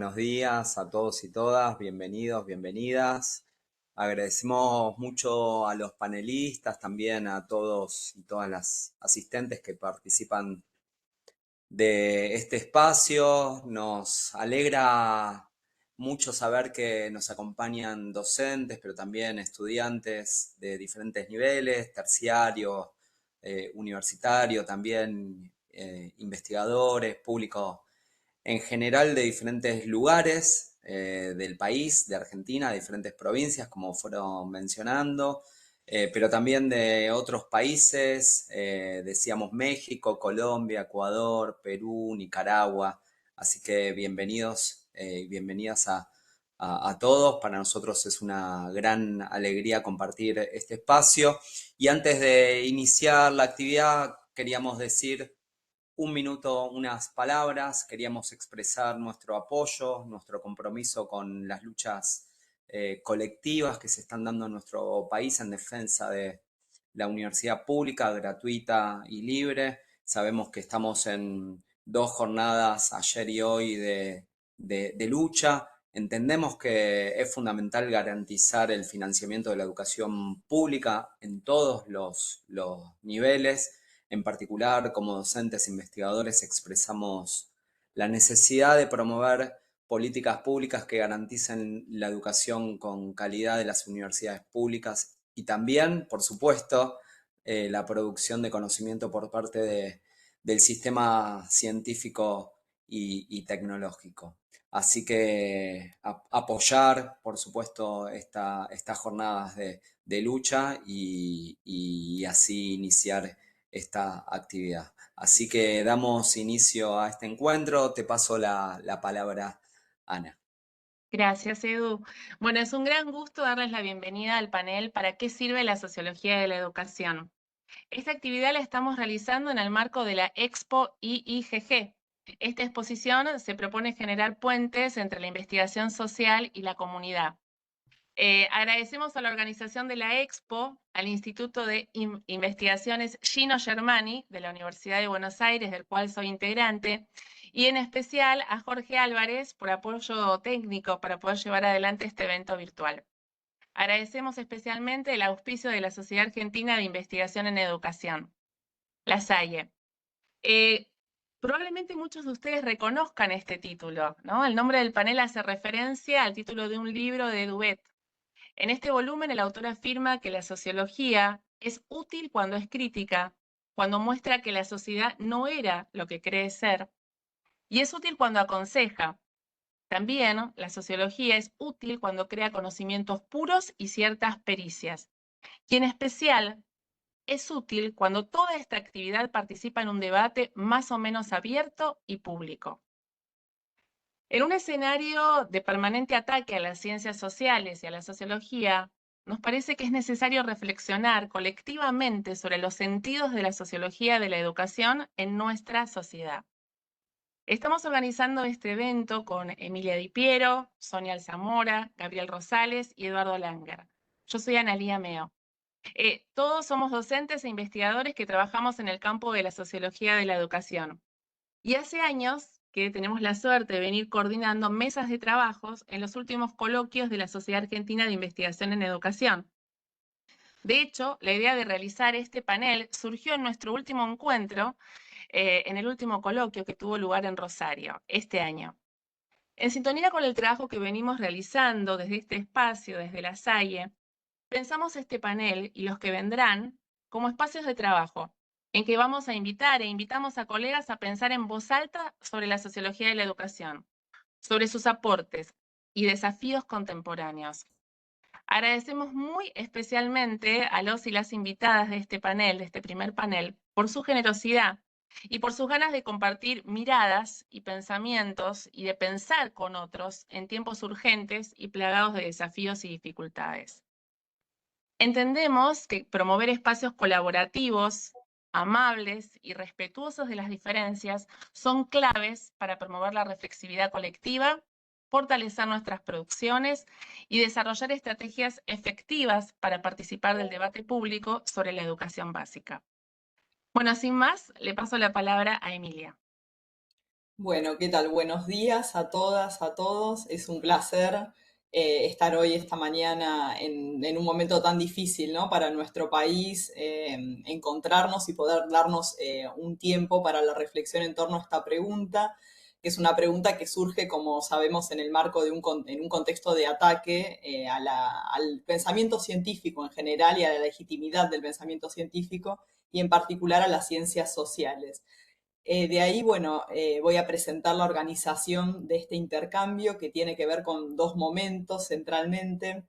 Buenos días a todos y todas, bienvenidos, bienvenidas. Agradecemos mucho a los panelistas, también a todos y todas las asistentes que participan de este espacio. Nos alegra mucho saber que nos acompañan docentes, pero también estudiantes de diferentes niveles, terciario, universitario, también investigadores, público en general de diferentes lugares del país, de Argentina, de diferentes provincias, como fueron mencionando, pero también de otros países, decíamos México, Colombia, Ecuador, Perú, Nicaragua. Así que bienvenidos y bienvenidas a todos. Para nosotros es una gran alegría compartir este espacio. Y antes de iniciar la actividad, queríamos decir un minuto, unas palabras. Queríamos expresar nuestro apoyo, nuestro compromiso con las luchas colectivas que se están dando en nuestro país en defensa de la universidad pública, gratuita y libre. Sabemos que estamos en dos jornadas, ayer y hoy, de lucha. Entendemos que es fundamental garantizar el financiamiento de la educación pública en todos los niveles. En particular, como docentes e investigadores, expresamos la necesidad de promover políticas públicas que garanticen la educación con calidad de las universidades públicas y también, por supuesto, la producción de conocimiento por parte del sistema científico y tecnológico. Así que apoyar, por supuesto, estas jornadas de lucha y así iniciar esta actividad. Así que damos inicio a este encuentro. Te paso la palabra, Ana. Gracias, Edu. Bueno, es un gran gusto darles la bienvenida al panel ¿Para qué sirve la sociología de la educación? Esta actividad la estamos realizando en el marco de la Expo IIGG. Esta exposición se propone generar puentes entre la investigación social y la comunidad. Agradecemos a la organización de la Expo, al Instituto de Investigaciones Gino Germani de la Universidad de Buenos Aires, del cual soy integrante, y en especial a Jorge Álvarez por apoyo técnico para poder llevar adelante este evento virtual. Agradecemos especialmente el auspicio de la Sociedad Argentina de Investigación en Educación, la SAIE. Probablemente muchos de ustedes reconozcan este título, ¿no? El nombre del panel hace referencia al título de un libro de Duvet. En este volumen, el autor afirma que la sociología es útil cuando es crítica, cuando muestra que la sociedad no era lo que cree ser, y es útil cuando aconseja. También la sociología es útil cuando crea conocimientos puros y ciertas pericias. Y en especial es útil cuando toda esta actividad participa en un debate más o menos abierto y público. En un escenario de permanente ataque a las ciencias sociales y a la sociología, nos parece que es necesario reflexionar colectivamente sobre los sentidos de la sociología de la educación en nuestra sociedad. Estamos organizando este evento con Emilia Di Piero, Sonia Alzamora, Gabriel Rosales y Eduardo Langer. Yo soy Analía Meo. Todos somos docentes e investigadores que trabajamos en el campo de la sociología de la educación. Y hace años que tenemos la suerte de venir coordinando mesas de trabajos en los últimos coloquios de la Sociedad Argentina de Investigación en Educación. De hecho, la idea de realizar este panel surgió en nuestro último encuentro, en el último coloquio que tuvo lugar en Rosario, este año. En sintonía con el trabajo que venimos realizando desde este espacio, desde la SAIE, pensamos este panel y los que vendrán como espacios de trabajo, en que vamos a invitar e invitamos a colegas a pensar en voz alta sobre la sociología de la educación, sobre sus aportes y desafíos contemporáneos. Agradecemos muy especialmente a los y las invitadas de este panel, de este primer panel, por su generosidad y por sus ganas de compartir miradas y pensamientos y de pensar con otros en tiempos urgentes y plagados de desafíos y dificultades. Entendemos que promover espacios colaborativos, amables y respetuosos de las diferencias son claves para promover la reflexividad colectiva, fortalecer nuestras producciones y desarrollar estrategias efectivas para participar del debate público sobre la educación básica. Bueno, sin más, le paso la palabra a Emilia. Bueno, ¿qué tal? Buenos días a todas, a todos. Es un placer estar hoy, esta mañana, en un momento tan difícil, ¿no? Para nuestro país, encontrarnos y poder darnos un tiempo para la reflexión en torno a esta pregunta, que es una pregunta que surge, como sabemos, en el marco de en un contexto de ataque al pensamiento científico en general y a la legitimidad del pensamiento científico y en particular a las ciencias sociales. De ahí, bueno, voy a presentar la organización de este intercambio que tiene que ver con dos momentos centralmente.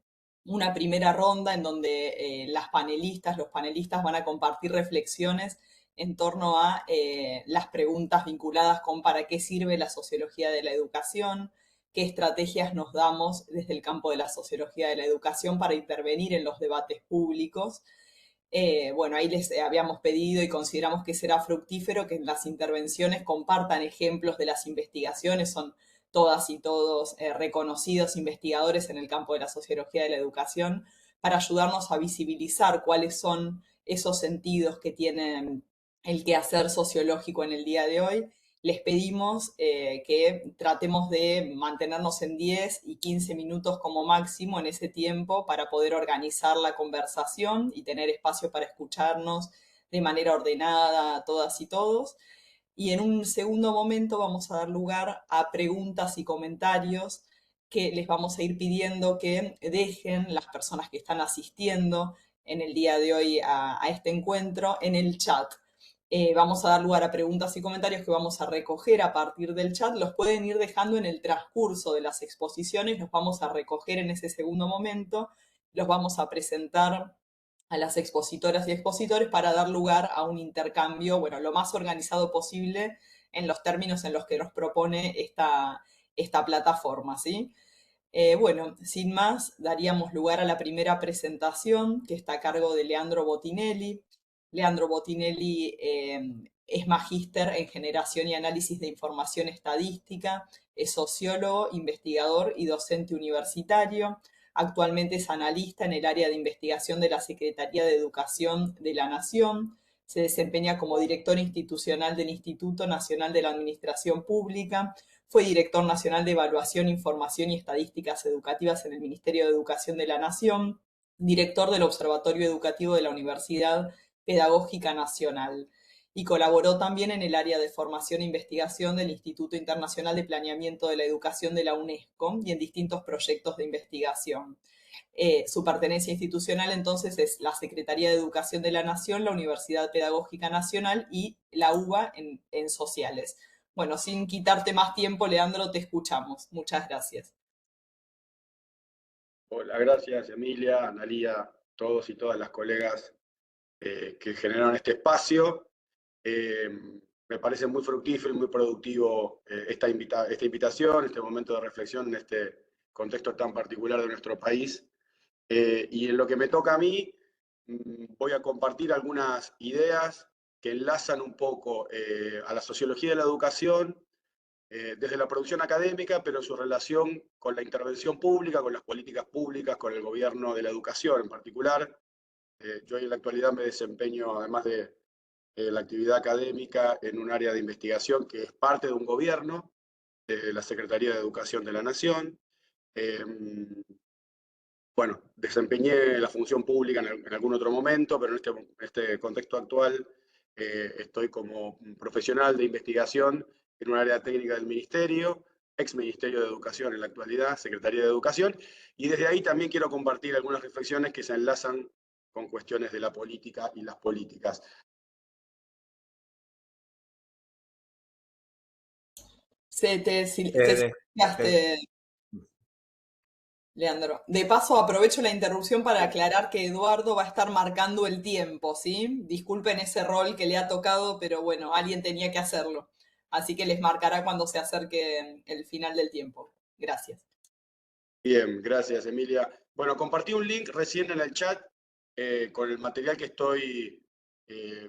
Una primera ronda en donde los panelistas van a compartir reflexiones en torno a las preguntas vinculadas con para qué sirve la sociología de la educación, qué estrategias nos damos desde el campo de la sociología de la educación para intervenir en los debates públicos. Bueno, ahí les habíamos pedido y consideramos que será fructífero que en las intervenciones compartan ejemplos de las investigaciones, son todas y todos reconocidos investigadores en el campo de la sociología de la educación, para ayudarnos a visibilizar cuáles son esos sentidos que tienen el quehacer sociológico en el día de hoy. Les pedimos que tratemos de mantenernos en 10 y 15 minutos como máximo en ese tiempo para poder organizar la conversación y tener espacio para escucharnos de manera ordenada, todas y todos. Y en un segundo momento vamos a dar lugar a preguntas y comentarios que les vamos a ir pidiendo que dejen las personas que están asistiendo en el día de hoy a este encuentro en el chat. Vamos a dar lugar a preguntas y comentarios que vamos a recoger a partir del chat. Los pueden ir dejando en el transcurso de las exposiciones, los vamos a recoger en ese segundo momento, los vamos a presentar a las expositoras y expositores para dar lugar a un intercambio, bueno, lo más organizado posible en los términos en los que nos propone esta plataforma, ¿sí? Bueno, sin más, daríamos lugar a la primera presentación, que está a cargo de Leandro Botinelli. Leandro Botinelli es magíster en generación y análisis de información estadística, es sociólogo, investigador y docente universitario. Actualmente es analista en el área de investigación de la Secretaría de Educación de la Nación. Se desempeña como director institucional del Instituto Nacional de la Administración Pública. Fue director nacional de Evaluación, Información y Estadísticas Educativas en el Ministerio de Educación de la Nación. Director del Observatorio Educativo de la Universidad Pedagógica Nacional. Y colaboró también en el área de formación e investigación del Instituto Internacional de Planeamiento de la Educación de la UNESCO y en distintos proyectos de investigación. Su pertenencia institucional entonces es la Secretaría de Educación de la Nación, la Universidad Pedagógica Nacional y la UBA en sociales. Bueno, sin quitarte más tiempo, Leandro, te escuchamos. Muchas gracias. Hola, gracias Emilia, Analía, todos y todas las colegas que generaron este espacio. Me parece muy fructífero y muy productivo esta invitación, este momento de reflexión en este contexto tan particular de nuestro país. Y en lo que me toca a mí, voy a compartir algunas ideas que enlazan un poco a la sociología de la educación desde la producción académica, pero en su relación con la intervención pública, con las políticas públicas, con el gobierno de la educación en particular. Yo en la actualidad me desempeño, además de la actividad académica, en un área de investigación que es parte de un gobierno, de la Secretaría de Educación de la Nación. Eh, bueno, desempeñé la función pública en algún otro momento, pero en este contexto actual estoy como profesional de investigación en un área técnica del Ministerio, ex Ministerio de Educación en la actualidad, Secretaría de Educación, y desde ahí también quiero compartir algunas reflexiones que se enlazan con cuestiones de la política y las políticas. Te Te- te- silenciaste, Leandro. De paso, aprovecho la interrupción para aclarar que Eduardo va a estar marcando el tiempo, ¿sí? Disculpen ese rol que le ha tocado, pero bueno, alguien tenía que hacerlo. Así que les marcará cuando se acerque el final del tiempo. Gracias. Bien, gracias Emilia. Bueno, compartí un link recién en el chat con el material que estoy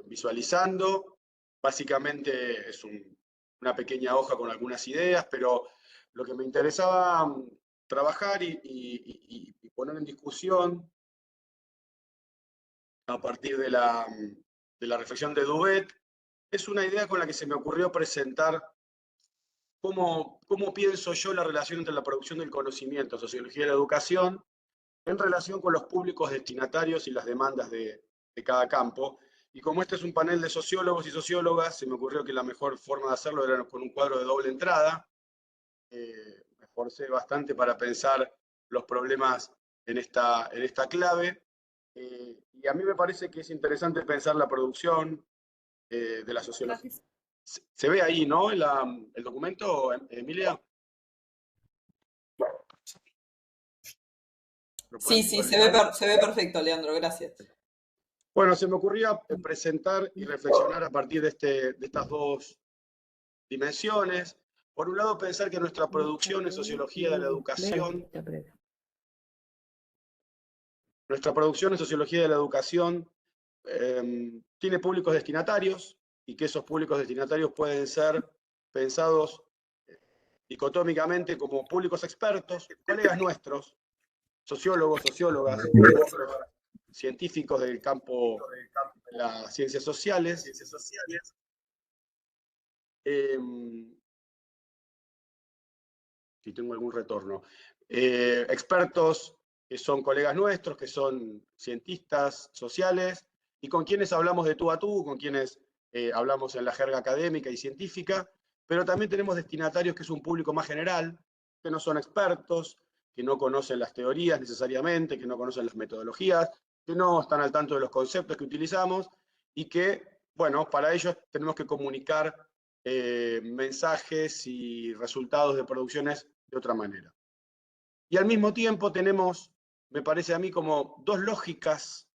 visualizando. Básicamente es una pequeña hoja con algunas ideas, pero lo que me interesaba trabajar y poner en discusión a partir de la reflexión de Duvet es una idea con la que se me ocurrió presentar cómo pienso yo la relación entre la producción del conocimiento, sociología y la educación, en relación con los públicos destinatarios y las demandas de cada campo. Y como este es un panel de sociólogos y sociólogas, se me ocurrió que la mejor forma de hacerlo era con un cuadro de doble entrada. Me esforcé bastante para pensar los problemas en esta clave. Y a mí me parece que es interesante pensar la producción de la sociología. Se ve ahí, ¿no? El documento, Emilia. Sí, se ve perfecto, Leandro, gracias. Bueno, se me ocurría presentar y reflexionar a partir de estas dos dimensiones. Por un lado, pensar que nuestra producción en sociología de la educación, tiene públicos destinatarios y que esos públicos destinatarios pueden ser pensados dicotómicamente como públicos expertos, colegas nuestros, sociólogos, sociólogas, científicos del campo de las ciencias sociales. Si tengo algún retorno. Expertos que son colegas nuestros, que son cientistas sociales, y con quienes hablamos de tú a tú, con quienes hablamos en la jerga académica y científica, pero también tenemos destinatarios que es un público más general, que no son expertos, que no conocen las teorías necesariamente, que no conocen las metodologías, que no están al tanto de los conceptos que utilizamos, y que, bueno, para ellos tenemos que comunicar mensajes y resultados de producciones de otra manera. Y al mismo tiempo tenemos, me parece a mí, como dos lógicas,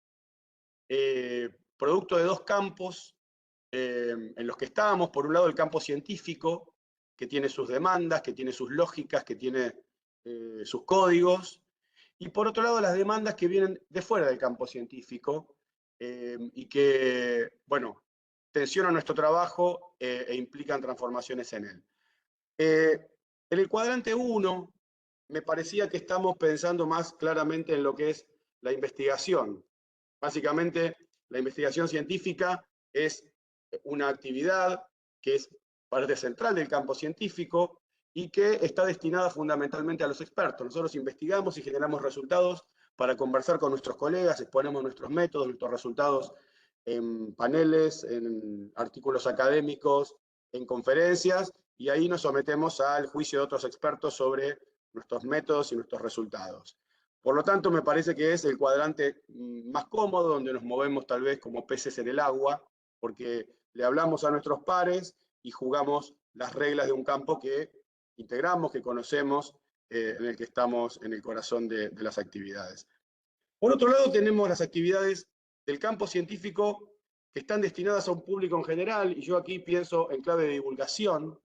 producto de dos campos en los que estábamos. Por un lado, el campo científico, que tiene sus demandas, que tiene sus lógicas, que tiene sus códigos, y por otro lado, las demandas que vienen de fuera del campo científico y que, bueno, tensionan nuestro trabajo e implican transformaciones en él. En el cuadrante 1, me parecía que estamos pensando más claramente en lo que es la investigación. Básicamente, la investigación científica es una actividad que es parte central del campo científico y que está destinada fundamentalmente a los expertos. Nosotros investigamos y generamos resultados para conversar con nuestros colegas, exponemos nuestros métodos, nuestros resultados en paneles, en artículos académicos, en conferencias, y ahí nos sometemos al juicio de otros expertos sobre nuestros métodos y nuestros resultados. Por lo tanto, me parece que es el cuadrante más cómodo, donde nos movemos tal vez como peces en el agua, porque le hablamos a nuestros pares y jugamos las reglas de un campo que integramos, que conocemos, en el que estamos en el corazón de las actividades. Por otro lado, tenemos las actividades del campo científico que están destinadas a un público en general, y yo aquí pienso en clave de divulgación.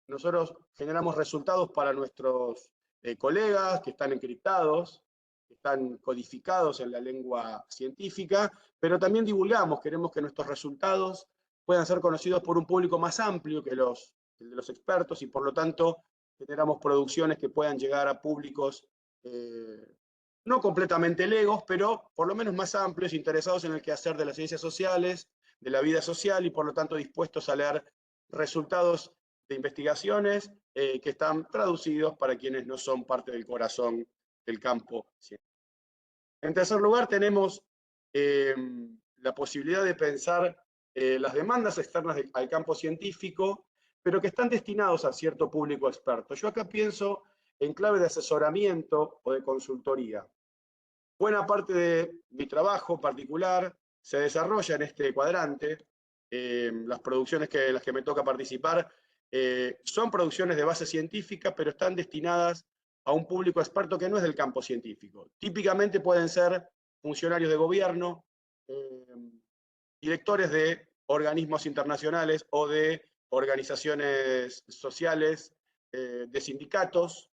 Nosotros generamos resultados para nuestros colegas que están encriptados, que están codificados en la lengua científica, pero también divulgamos, queremos que nuestros resultados puedan ser conocidos por un público más amplio que el de los expertos, y por lo tanto generamos producciones que puedan llegar a públicos no completamente legos, pero por lo menos más amplios, interesados en el quehacer de las ciencias sociales, de la vida social, y por lo tanto dispuestos a leer resultados de investigaciones que están traducidos para quienes no son parte del corazón del campo científico. En tercer lugar, tenemos la posibilidad de pensar las demandas externas al campo científico, pero que están destinados a cierto público experto. Yo acá pienso en clave de asesoramiento o de consultoría. Buena parte de mi trabajo particular se desarrolla en este cuadrante. Las producciones en las que me toca participar son producciones de base científica, pero están destinadas a un público experto que no es del campo científico. Típicamente pueden ser funcionarios de gobierno, directores de organismos internacionales o de organizaciones sociales, de sindicatos.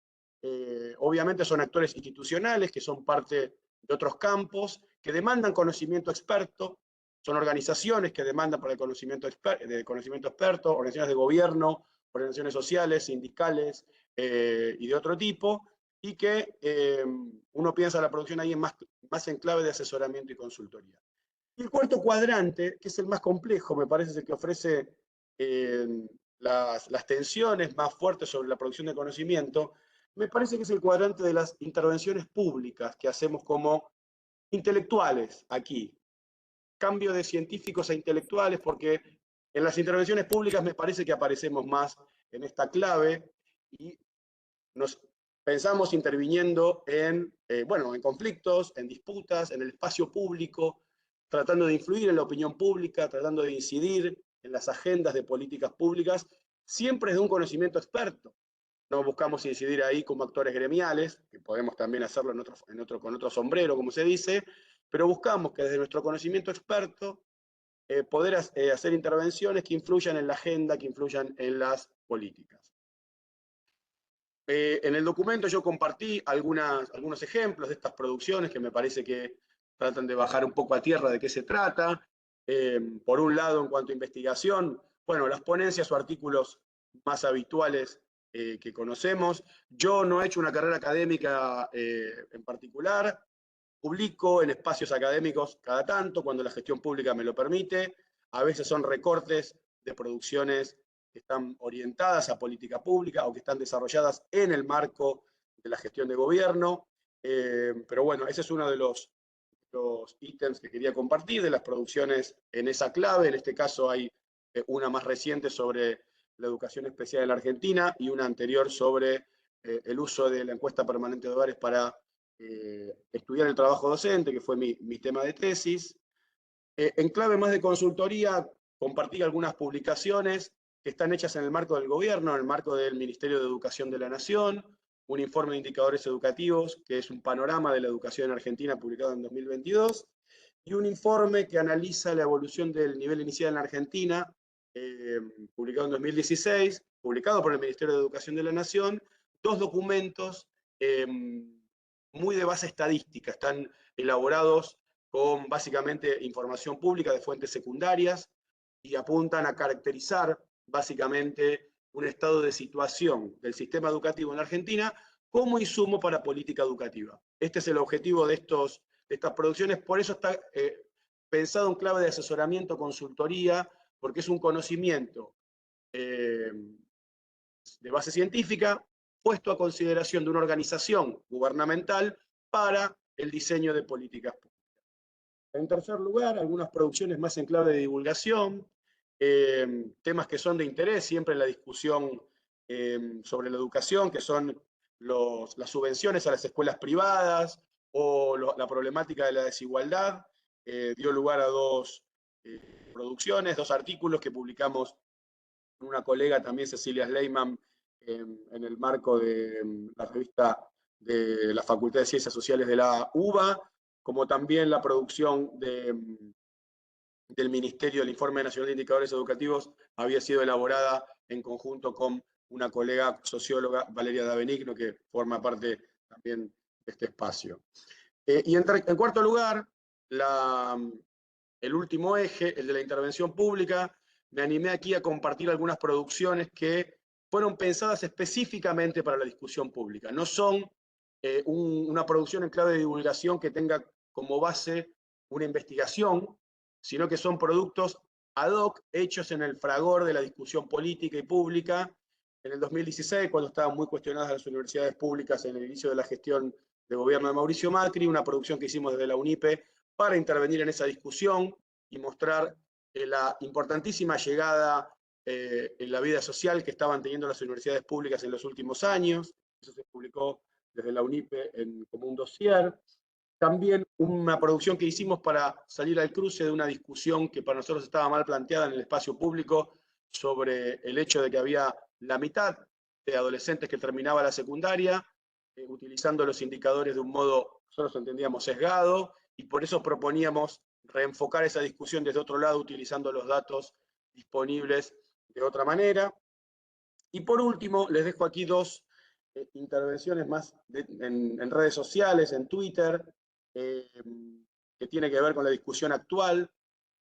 Obviamente son actores institucionales que son parte de otros campos, que demandan conocimiento experto, son organizaciones que demandan para el conocimiento experto, organizaciones de gobierno, organizaciones sociales, sindicales y de otro tipo, y que uno piensa la producción ahí más en clave de asesoramiento y consultoría. Y el cuarto cuadrante, que es el más complejo, me parece, es el que ofrece las tensiones más fuertes sobre la producción de conocimiento, me parece que es el cuadrante de las intervenciones públicas que hacemos como intelectuales aquí. Cambio de científicos a intelectuales, porque en las intervenciones públicas me parece que aparecemos más en esta clave y nos pensamos interviniendo en conflictos, en disputas, en el espacio público, tratando de influir en la opinión pública, tratando de incidir en las agendas de políticas públicas, siempre desde un conocimiento experto. No buscamos incidir ahí como actores gremiales, que podemos también hacerlo con otro sombrero, como se dice, pero buscamos que desde nuestro conocimiento experto poder hacer intervenciones que influyan en la agenda, que influyan en las políticas. En el documento yo compartí algunos ejemplos de estas producciones que me parece que tratan de bajar un poco a tierra de qué se trata. Por un lado, en cuanto a investigación, bueno, las ponencias o artículos más habituales que conocemos. Yo no he hecho una carrera académica en particular, publico en espacios académicos cada tanto, cuando la gestión pública me lo permite. A veces son recortes de producciones que están orientadas a política pública o que están desarrolladas en el marco de la gestión de gobierno. Pero bueno, ese es uno de los ítems que quería compartir, de las producciones en esa clave. En este caso hay una más reciente sobre la educación especial en la Argentina y una anterior sobre el uso de la encuesta permanente de hogares para estudiar el trabajo docente, que fue mi tema de tesis. En clave más de consultoría, compartí algunas publicaciones que están hechas en el marco del gobierno, en el marco del Ministerio de Educación de la Nación, un informe de indicadores educativos, que es un panorama de la educación en Argentina publicado en 2022, y un informe que analiza la evolución del nivel inicial en la Argentina, publicado en 2016, publicado por el Ministerio de Educación de la Nación, dos documentos muy de base estadística, están elaborados con básicamente información pública de fuentes secundarias y apuntan a caracterizar básicamente un estado de situación del sistema educativo en la Argentina como insumo para política educativa. Este es el objetivo de estas producciones, por eso está pensado en clave de asesoramiento, consultoría, porque es un conocimiento de base científica puesto a consideración de una organización gubernamental para el diseño de políticas públicas. En tercer lugar, algunas producciones más en clave de divulgación, temas que son de interés siempre en la discusión sobre la educación, que son las subvenciones a las escuelas privadas o la problemática de la desigualdad. Dio lugar a dos producciones, dos artículos que publicamos con una colega también, Cecilia Sleiman, en el marco de la revista de la Facultad de Ciencias Sociales de la UBA, como también la producción del Ministerio del Informe Nacional de Indicadores Educativos había sido elaborada en conjunto con una colega socióloga, Valeria Da Benigno, que forma parte también de este espacio. Y en cuarto lugar, el último eje, el de la intervención pública, me animé aquí a compartir algunas producciones que fueron pensadas específicamente para la discusión pública. No son una producción en clave de divulgación que tenga como base una investigación, sino que son productos ad hoc hechos en el fragor de la discusión política y pública. En el 2016, cuando estaban muy cuestionadas las universidades públicas en el inicio de la gestión de gobierno de Mauricio Macri, una producción que hicimos desde la UNIPE para intervenir en esa discusión y mostrar la importantísima llegada en la vida social que estaban teniendo las universidades públicas en los últimos años. Eso se publicó desde la UNIPE como un dossier. También una producción que hicimos para salir al cruce de una discusión que para nosotros estaba mal planteada en el espacio público sobre el hecho de que había la mitad de adolescentes que terminaba la secundaria utilizando los indicadores de un modo, nosotros entendíamos, sesgado, y por eso proponíamos reenfocar esa discusión desde otro lado utilizando los datos disponibles de otra manera. Y por último, les dejo aquí dos intervenciones más en redes sociales, en Twitter, que tiene que ver con la discusión actual.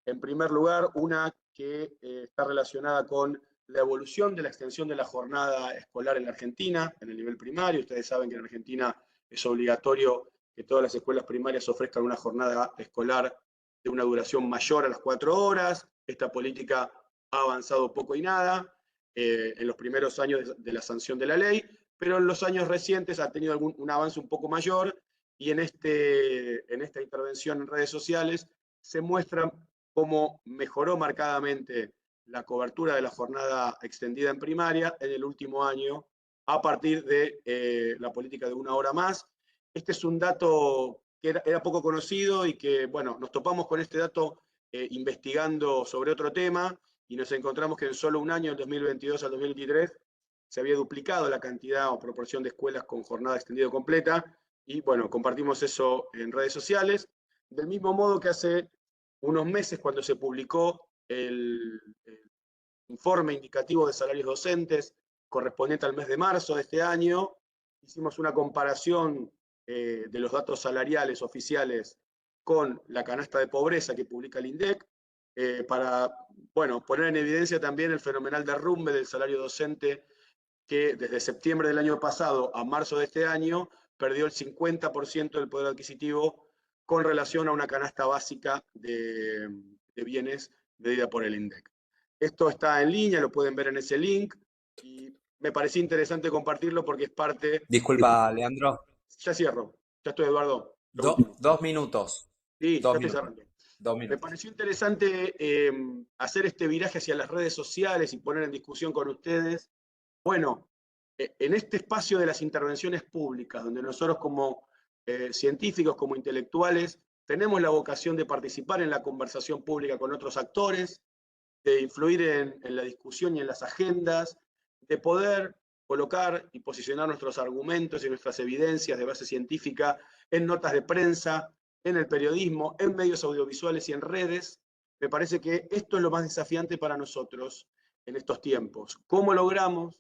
En primer lugar, una que está relacionada con la evolución de la extensión de la jornada escolar en la Argentina, en el nivel primario. Ustedes saben que en Argentina es obligatorio que todas las escuelas primarias ofrezcan una jornada escolar de una duración mayor a las 4 horas. Esta política ha avanzado poco y nada. en los primeros años de la sanción de la ley, pero en los años recientes ha tenido un avance un poco mayor y en esta intervención en redes sociales se muestra cómo mejoró marcadamente la cobertura de la jornada extendida en primaria en el último año a partir de la política de 1 hora más. Este es un dato que era poco conocido y que, bueno, nos topamos con este dato investigando sobre otro tema y nos encontramos que en solo un año, en 2022 al 2023, se había duplicado la cantidad o proporción de escuelas con jornada extendida o completa y, bueno, compartimos eso en redes sociales. Del mismo modo que hace unos meses, cuando se publicó el informe indicativo de salarios docentes correspondiente al mes de marzo de este año, hicimos una comparación de los datos salariales oficiales con la canasta de pobreza que publica el INDEC, para, bueno, poner en evidencia también el fenomenal derrumbe del salario docente que desde septiembre del año pasado a marzo de este año perdió el 50% del poder adquisitivo con relación a una canasta básica de bienes medida por el INDEC. Esto está en línea, lo pueden ver en ese link y me pareció interesante compartirlo porque es parte... Disculpa, Leandro. Ya cierro, ya estoy, Eduardo. 2 minutos. Sí, ya 2 estoy minutos. cerrando. 2 Me minutos. pareció interesante hacer este viraje hacia las redes sociales y poner en discusión con ustedes. Bueno, en este espacio de las intervenciones públicas, donde nosotros como científicos, como intelectuales, tenemos la vocación de participar en la conversación pública con otros actores, de influir en la discusión y en las agendas, de poder colocar y posicionar nuestros argumentos y nuestras evidencias de base científica en notas de prensa, en el periodismo, en medios audiovisuales y en redes. Me parece que esto es lo más desafiante para nosotros en estos tiempos. ¿Cómo logramos,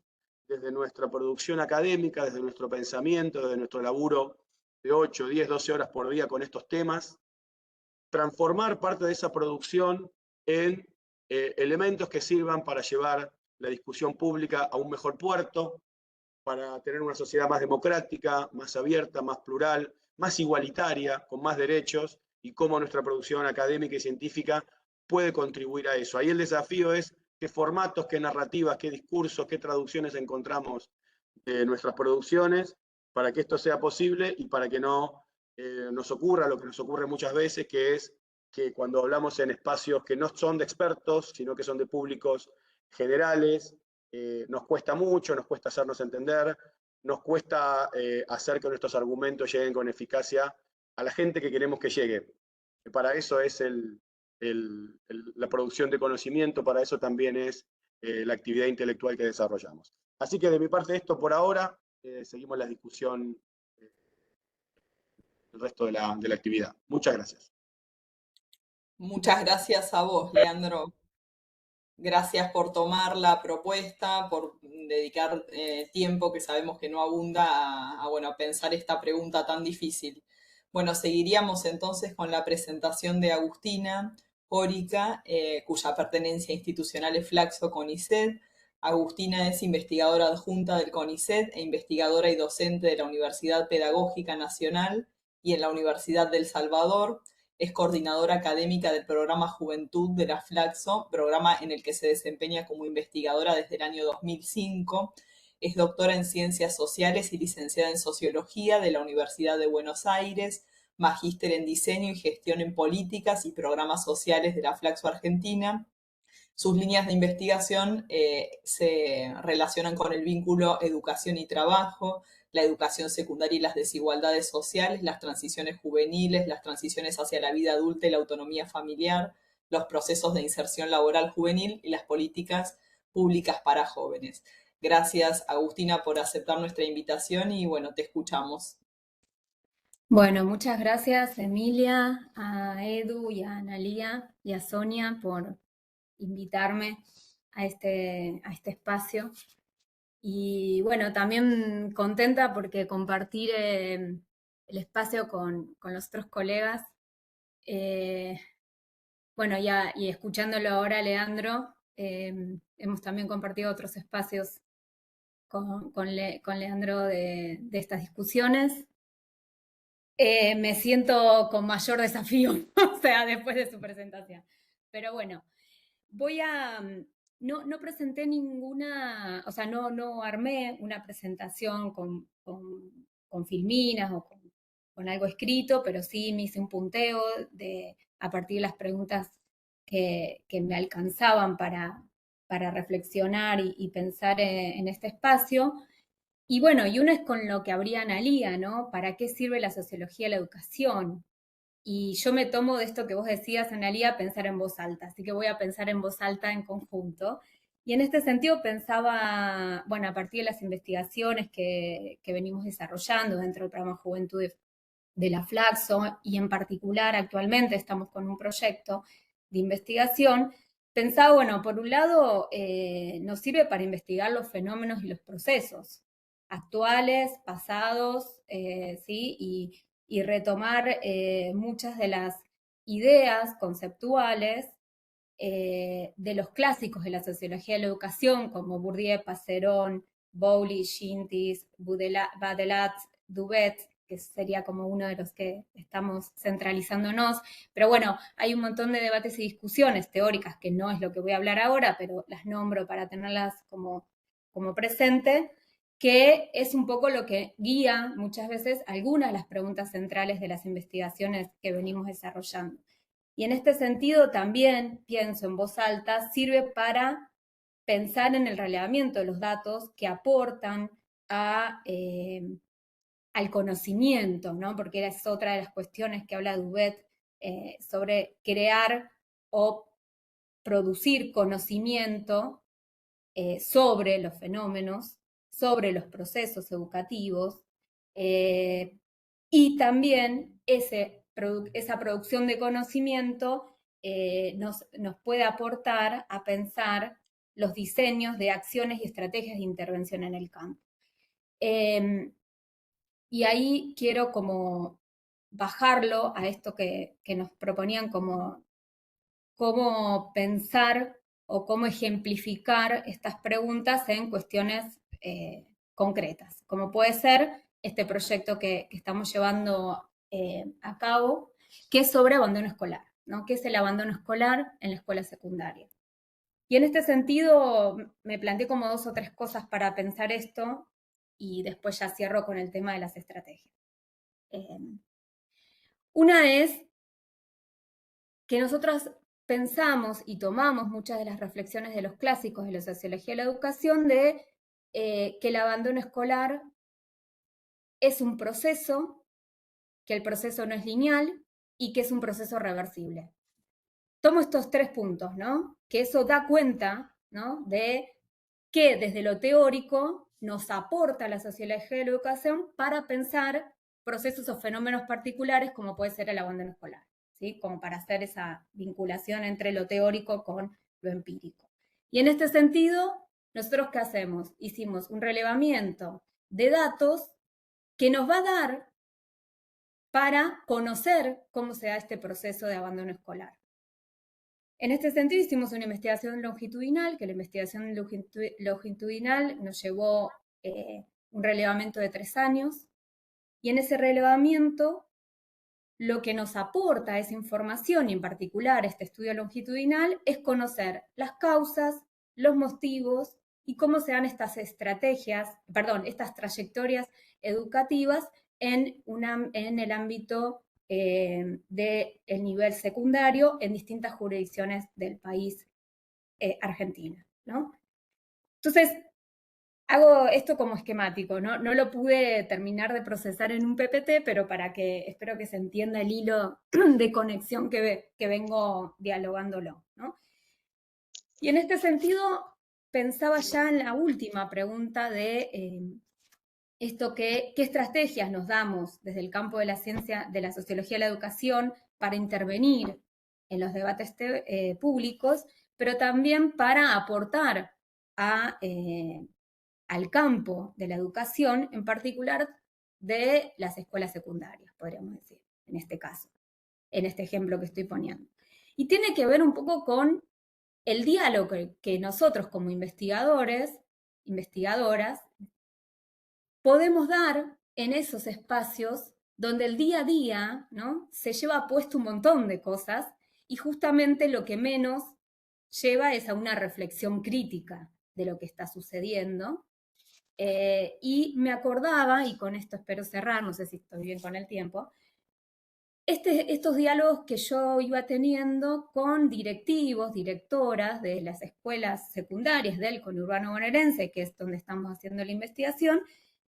desde nuestra producción académica, desde nuestro pensamiento, desde nuestro laburo de 8, 10, 12 horas por día con estos temas, transformar parte de esa producción en elementos que sirvan para llevar la discusión pública a un mejor puerto, para tener una sociedad más democrática, más abierta, más plural, más igualitaria, con más derechos, y cómo nuestra producción académica y científica puede contribuir a eso. Ahí el desafío es qué formatos, qué narrativas, qué discursos, qué traducciones encontramos de nuestras producciones para que esto sea posible y para que no nos ocurra lo que nos ocurre muchas veces, que es que cuando hablamos en espacios que no son de expertos, sino que son de públicos generales, nos cuesta mucho, nos cuesta hacernos entender, nos cuesta hacer que nuestros argumentos lleguen con eficacia a la gente que queremos que llegue. Para eso es la producción de conocimiento, para eso también es la actividad intelectual que desarrollamos. Así que de mi parte esto por ahora, seguimos la discusión el resto de la actividad. Muchas gracias. Muchas gracias a vos, Leandro. Gracias por tomar la propuesta, por dedicar tiempo que sabemos que no abunda a pensar esta pregunta tan difícil. Bueno, seguiríamos entonces con la presentación de Agustina Jórica, cuya pertenencia institucional es Flaxo CONICET. Agustina es investigadora adjunta del CONICET e investigadora y docente de la Universidad Pedagógica Nacional y en la Universidad del Salvador. Es coordinadora académica del programa Juventud de la Flaxo, programa en el que se desempeña como investigadora desde el año 2005. Es doctora en Ciencias Sociales y licenciada en Sociología de la Universidad de Buenos Aires, magíster en Diseño y Gestión en Políticas y Programas Sociales de la Flaxo Argentina. Sus líneas de investigación se relacionan con el vínculo educación y trabajo, la educación secundaria y las desigualdades sociales, las transiciones juveniles, las transiciones hacia la vida adulta y la autonomía familiar, los procesos de inserción laboral juvenil y las políticas públicas para jóvenes. Gracias, Agustina, por aceptar nuestra invitación y bueno, te escuchamos. Bueno, muchas gracias, Emilia, a Edu y a Analía y a Sonia por invitarme a este espacio. Y bueno, también contenta porque compartir el espacio con los otros colegas. Bueno, y escuchándolo ahora, Leandro, hemos también compartido otros espacios con Leandro de estas discusiones. Me siento con mayor desafío, o sea, después de su presentación. Pero bueno, voy a no presenté ninguna, o sea, no armé una presentación con filminas o con algo escrito, pero sí me hice un punteo a partir de las preguntas que me alcanzaban para reflexionar y pensar en este espacio. Y bueno, y uno es con lo que habría Analía, ¿no? ¿Para qué sirve la sociología de la educación? Y yo me tomo de esto que vos decías, Analía, pensar en voz alta, así que voy a pensar en voz alta en conjunto. Y en este sentido pensaba, bueno, a partir de las investigaciones que venimos desarrollando dentro del programa Juventud de la Flaxo, y en particular actualmente estamos con un proyecto de investigación, pensaba, bueno, por un lado, nos sirve para investigar los fenómenos y los procesos actuales, pasados, ¿sí? Y retomar muchas de las ideas conceptuales de los clásicos de la sociología de la educación, como Bourdieu, Passerón, Bowley, Shintis, Badelat, Duvet, que sería como uno de los que estamos centralizándonos. Pero bueno, hay un montón de debates y discusiones teóricas, que no es lo que voy a hablar ahora, pero las nombro para tenerlas como presente, que es un poco lo que guía muchas veces algunas de las preguntas centrales de las investigaciones que venimos desarrollando. Y en este sentido también, pienso en voz alta, sirve para pensar en el relevamiento de los datos que aportan al conocimiento, ¿no? Porque es otra de las cuestiones que habla Duvet sobre crear o producir conocimiento sobre los fenómenos, sobre los procesos educativos, y también esa producción de conocimiento nos puede aportar a pensar los diseños de acciones y estrategias de intervención en el campo. Y ahí quiero como bajarlo a esto que nos proponían como cómo pensar o cómo ejemplificar estas preguntas en cuestiones concretas, como puede ser este proyecto que estamos llevando a cabo, que es sobre abandono escolar, ¿no? ¿Qué es el abandono escolar en la escuela secundaria? Y en este sentido me planteé como 2 o 3 cosas para pensar esto, y después ya cierro con el tema de las estrategias. Una es que nosotros pensamos y tomamos muchas de las reflexiones de los clásicos de la sociología de la educación de que el abandono escolar es un proceso, que el proceso no es lineal y que es un proceso reversible. Tomo estos 3 puntos, ¿no? Que eso da cuenta, ¿no? De que desde lo teórico nos aporta la sociología de la educación para pensar procesos o fenómenos particulares como puede ser el abandono escolar, ¿sí? Como para hacer esa vinculación entre lo teórico con lo empírico. Y en este sentido, ¿nosotros qué hacemos? Hicimos un relevamiento de datos que nos va a dar para conocer cómo se da este proceso de abandono escolar. En este sentido hicimos una investigación longitudinal, que la investigación longitudinal nos llevó un relevamiento de 3 años, y en ese relevamiento lo que nos aporta esa información, y en particular este estudio longitudinal, es conocer las causas, los motivos y cómo se dan estas estas trayectorias educativas en el ámbito del nivel secundario en distintas jurisdicciones del país Argentina, ¿no? Entonces, hago esto como esquemático, ¿no? No lo pude terminar de procesar en un PPT, pero espero que se entienda el hilo de conexión que vengo dialogándolo, ¿no? Y en este sentido, pensaba ya en la última pregunta de qué estrategias nos damos desde el campo de la ciencia, de la sociología de la educación, para intervenir en los debates públicos, pero también para aportar al campo de la educación, en particular de las escuelas secundarias, podríamos decir, en este caso, en este ejemplo que estoy poniendo. Y tiene que ver un poco con el diálogo que nosotros como investigadores, investigadoras, podemos dar en esos espacios donde el día a día, ¿no?, se lleva puesto un montón de cosas, y justamente lo que menos lleva es a una reflexión crítica de lo que está sucediendo. Y me acordaba, y con esto espero cerrar, no sé si estoy bien con el tiempo, estos diálogos que yo iba teniendo con directivos, directoras de las escuelas secundarias del conurbano bonaerense, que es donde estamos haciendo la investigación,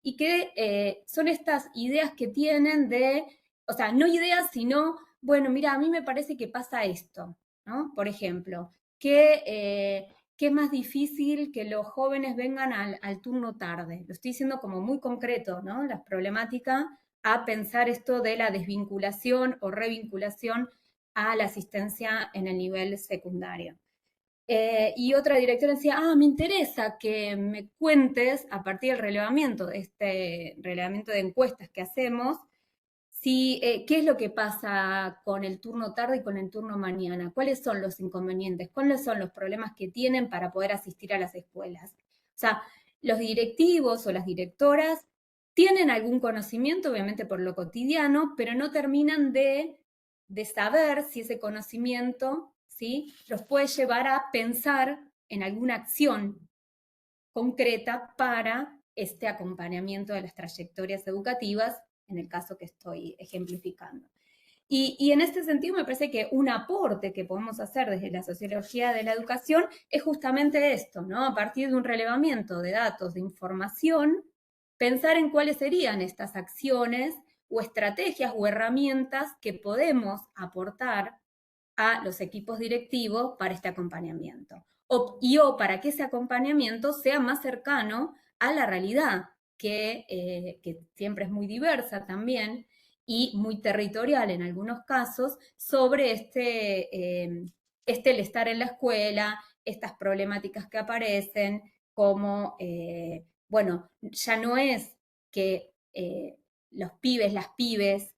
y que son estas ideas que tienen de, o sea, no ideas, sino, bueno, mira, a mí me parece que pasa esto, ¿no? Por ejemplo, que es más difícil que los jóvenes vengan al turno tarde. Lo estoy diciendo como muy concreto, ¿no? La problemática a pensar esto de la desvinculación o revinculación a la asistencia en el nivel secundario. Y otra directora decía, me interesa que me cuentes, a partir del relevamiento, este relevamiento de encuestas que hacemos, qué es lo que pasa con el turno tarde y con el turno mañana, cuáles son los inconvenientes, cuáles son los problemas que tienen para poder asistir a las escuelas. O sea, los directivos o las directoras tienen algún conocimiento, obviamente por lo cotidiano, pero no terminan de saber si ese conocimiento, ¿sí?, los puede llevar a pensar en alguna acción concreta para este acompañamiento de las trayectorias educativas, en el caso que estoy ejemplificando. Y en este sentido me parece que un aporte que podemos hacer desde la sociología de la educación es justamente esto, ¿no? A partir de un relevamiento de datos, de información, pensar en cuáles serían estas acciones o estrategias o herramientas que podemos aportar a los equipos directivos para este acompañamiento. O para que ese acompañamiento sea más cercano a la realidad, que siempre es muy diversa también y muy territorial en algunos casos, sobre el estar en la escuela, estas problemáticas que aparecen, como, bueno, ya no es que los pibes, las pibes,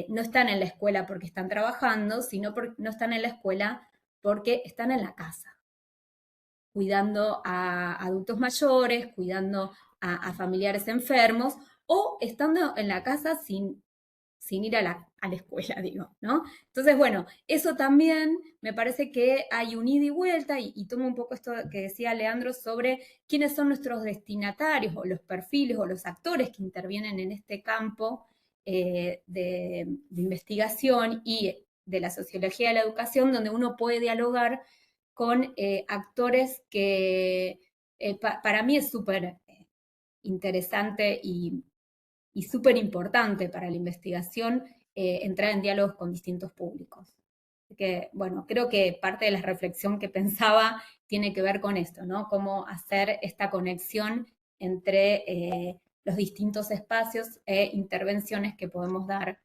no están en la escuela porque están trabajando, sino porque no están en la escuela porque están en la casa, cuidando a adultos mayores, cuidando a familiares enfermos, o estando en la casa sin ir a la escuela, digo, ¿no? Entonces, bueno, eso también me parece que hay un ida y vuelta, y tomo un poco esto que decía Leandro sobre quiénes son nuestros destinatarios, o los perfiles, o los actores que intervienen en este campo de investigación y de la sociología de la educación, donde uno puede dialogar con actores que para mí es súper interesante y súper importante para la investigación entrar en diálogos con distintos públicos. Así que, bueno, creo que parte de la reflexión que pensaba tiene que ver con esto, ¿no? Cómo hacer esta conexión entre los distintos espacios e intervenciones que podemos dar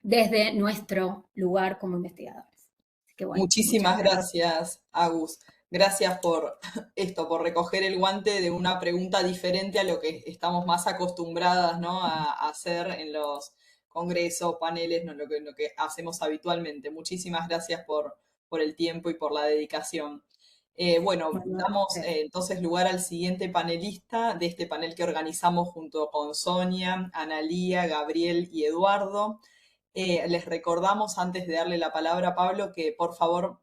desde nuestro lugar como investigadores. Así que, bueno, Muchísimas gracias, Agus. Gracias por esto, por recoger el guante de una pregunta diferente a lo que estamos más acostumbradas, ¿no?, a hacer en los congresos, paneles, ¿no?, lo que hacemos habitualmente. Muchísimas gracias por el tiempo y por la dedicación. Bueno, damos entonces lugar al siguiente panelista de este panel que organizamos junto con Sonia, Analía, Gabriel y Eduardo. Les recordamos, antes de darle la palabra a Pablo, que por favor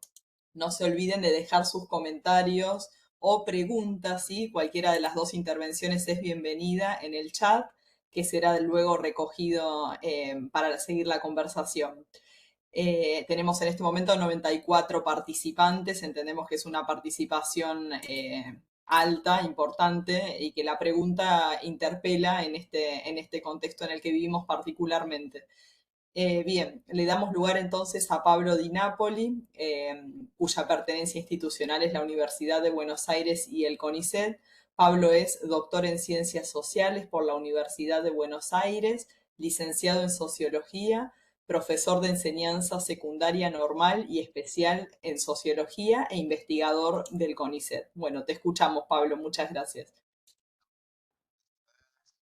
no se olviden de dejar sus comentarios o preguntas, ¿sí? Cualquiera de las dos intervenciones es bienvenida en el chat, que será luego recogido para seguir la conversación. Tenemos en este momento 94 participantes, entendemos que es una participación alta, importante, y que la pregunta interpela en este contexto en el que vivimos particularmente. Bien, le damos lugar entonces a Pablo Di Napoli, cuya pertenencia institucional es la Universidad de Buenos Aires y el CONICET. Pablo es doctor en Ciencias Sociales por la Universidad de Buenos Aires, licenciado en Sociología, profesor de enseñanza secundaria normal y especial en Sociología e investigador del CONICET. Bueno, te escuchamos, Pablo, muchas gracias.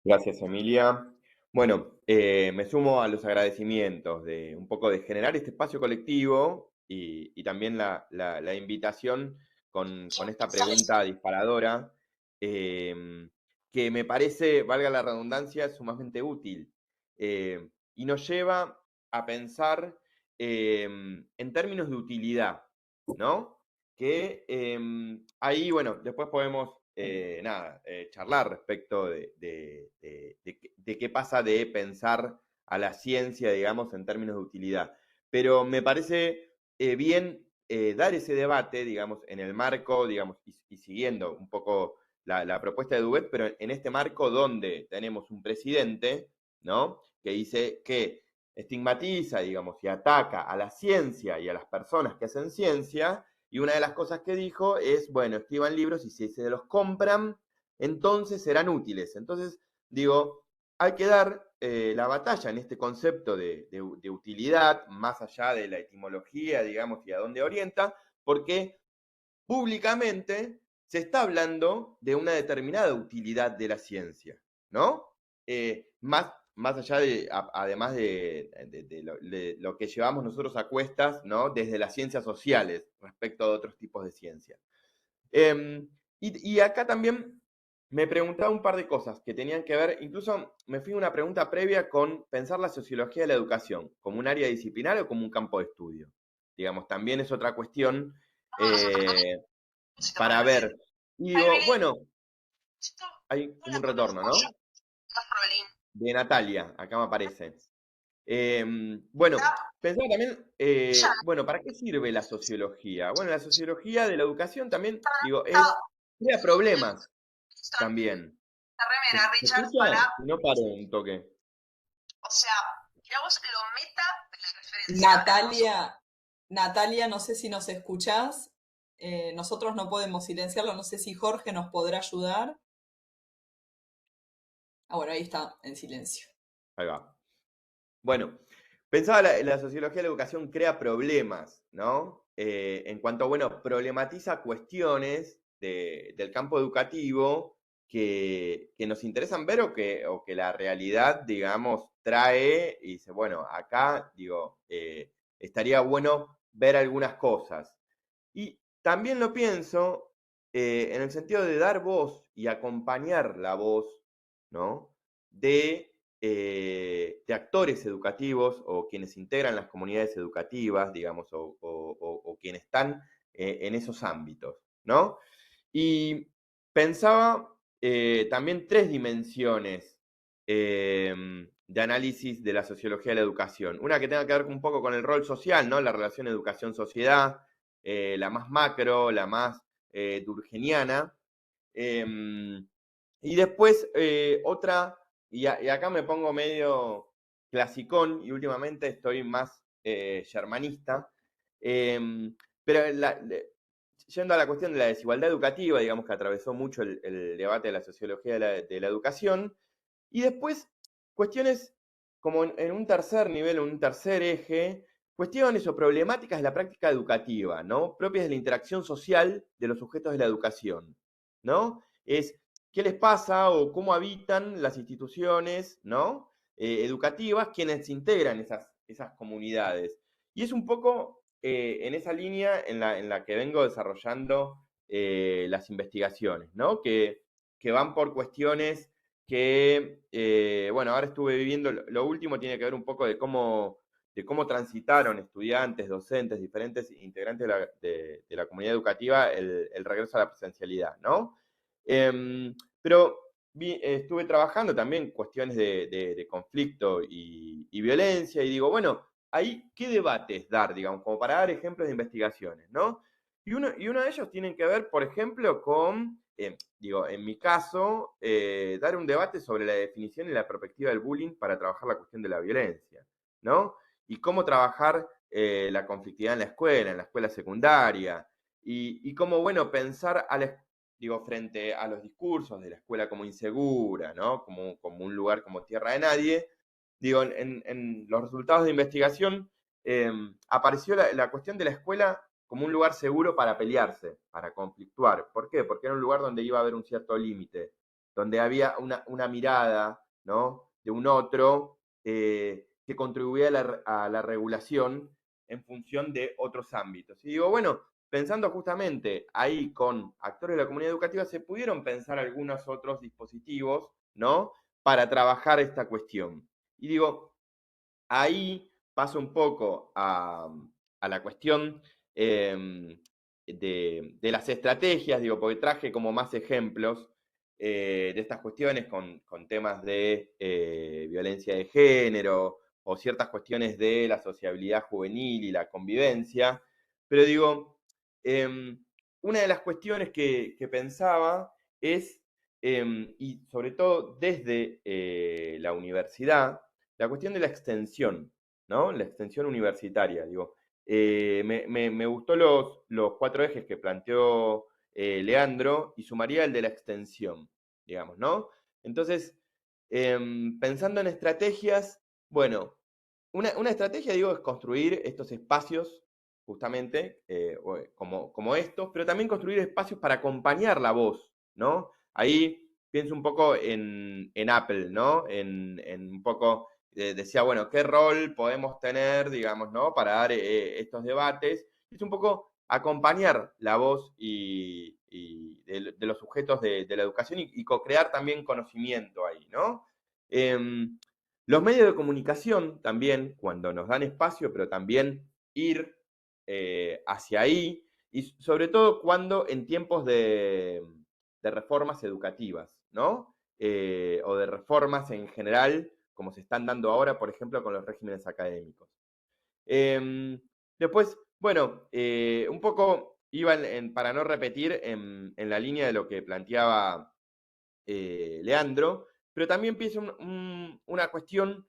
Gracias, Emilia. Bueno, me sumo a los agradecimientos de un poco de generar este espacio colectivo y también la invitación con esta pregunta disparadora, que me parece, valga la redundancia, sumamente útil, y nos lleva a pensar en términos de utilidad. ¿no? Que ahí, bueno, después podemos, charlar respecto de qué pasa de pensar a la ciencia, digamos, en términos de utilidad. Pero me parece bien dar ese debate, digamos, en el marco, digamos, y siguiendo un poco la propuesta de Duvet, pero en este marco donde tenemos un presidente, ¿no? Que dice que estigmatiza, digamos, y ataca a la ciencia y a las personas que hacen ciencia, y una de las cosas que dijo es, bueno, escriban libros y si se los compran, entonces serán útiles. Entonces, digo, hay que dar la batalla en este concepto de utilidad, más allá de la etimología, digamos, y a dónde orienta, porque públicamente se está hablando de una determinada utilidad de la ciencia, ¿no? Más allá de, además de lo que llevamos nosotros a cuestas, ¿no? Desde las ciencias sociales respecto a otros tipos de ciencia. Y acá también me preguntaba un par de cosas que tenían que ver, incluso me fui a una pregunta previa con pensar la sociología de la educación como un área disciplinar o como un campo de estudio. Digamos, también es otra cuestión para ver. Y digo, bueno, hay como un retorno, ¿no? De Natalia, acá me aparece. Bueno, pensaba también, bueno, ¿para qué sirve la sociología? Bueno, la sociología de la educación también, digo, crea problemas también. ¿Se escucha? No paro un toque. Natalia, no sé si nos escuchás. Nosotros no podemos silenciarlo. No sé si Jorge nos podrá ayudar. Ah, bueno, ahí está, en silencio. Ahí va. Bueno, pensaba la sociología de la educación crea problemas, ¿no? En cuanto, bueno, problematiza cuestiones del campo educativo que nos interesan ver o que la realidad, digamos, trae y dice, bueno, acá, digo, estaría bueno ver algunas cosas. Y también lo pienso en el sentido de dar voz y acompañar la voz, ¿no? De actores educativos o quienes integran las comunidades educativas, digamos, o quienes están en esos ámbitos, ¿no? Y pensaba también tres dimensiones de análisis de la sociología de la educación. Una que tenga que ver un poco con el rol social, ¿no? La relación educación-sociedad, la más macro, la más durkheimiana. Y después otra, y acá me pongo medio clasicón y últimamente estoy más germanista, pero yendo a la cuestión de la desigualdad educativa, digamos que atravesó mucho el debate de la sociología de la educación, y después cuestiones como en un tercer nivel, en un tercer eje, cuestiones o problemáticas de la práctica educativa, ¿no? Propias de la interacción social de los sujetos de la educación, ¿no? Es qué les pasa o cómo habitan las instituciones, ¿no? Educativas, quienes integran esas comunidades. Y es un poco en esa línea en la que vengo desarrollando las investigaciones, ¿no? Que van por cuestiones que, bueno, ahora estuve viviendo, lo último tiene que ver un poco de cómo transitaron estudiantes, docentes, diferentes integrantes de la comunidad educativa el regreso a la presencialidad, ¿no? Pero estuve trabajando también cuestiones de conflicto y violencia y digo, bueno, ahí, ¿qué debates dar, digamos, como para dar ejemplos de investigaciones, ¿no? Y uno de ellos tiene que ver, por ejemplo, con, digo, en mi caso, dar un debate sobre la definición y la perspectiva del bullying para trabajar la cuestión de la violencia, ¿no? Y cómo trabajar la conflictividad en la escuela secundaria, y cómo, bueno, pensar digo, frente a los discursos de la escuela como insegura, ¿no? Como un lugar como tierra de nadie, digo, en los resultados de investigación apareció la cuestión de la escuela como un lugar seguro para pelearse, para conflictuar. ¿Por qué? Porque era un lugar donde iba a haber un cierto límite, donde había una mirada, ¿no? De un otro que contribuía a la regulación en función de otros ámbitos. Y digo, bueno, pensando justamente ahí con actores de la comunidad educativa, se pudieron pensar algunos otros dispositivos, ¿no? Para trabajar esta cuestión. Y digo, ahí paso un poco a la cuestión de las estrategias, digo, porque traje como más ejemplos de estas cuestiones con temas de violencia de género o ciertas cuestiones de la sociabilidad juvenil y la convivencia. Pero digo, una de las cuestiones que pensaba es, y sobre todo desde la universidad, la cuestión de la extensión, ¿no? La extensión universitaria, digo. Me gustó los 4 ejes que planteó Leandro y sumaría el de la extensión, digamos, ¿no? Entonces, pensando en estrategias, bueno, una estrategia, digo, es construir estos espacios, justamente, como estos, pero también construir espacios para acompañar la voz, ¿no? Ahí pienso un poco en Apple, ¿no? En un poco, decía, bueno, ¿qué rol podemos tener, digamos, ¿no? Para dar estos debates. Es un poco acompañar la voz y de los sujetos de la educación y co-crear también conocimiento ahí, ¿no? Los medios de comunicación también, cuando nos dan espacio, pero también ir hacia ahí, y sobre todo cuando en tiempos de reformas educativas, ¿no? O de reformas en general, como se están dando ahora, por ejemplo, con los regímenes académicos. Después, bueno, un poco iba para no repetir en la línea de lo que planteaba Leandro, pero también pienso una cuestión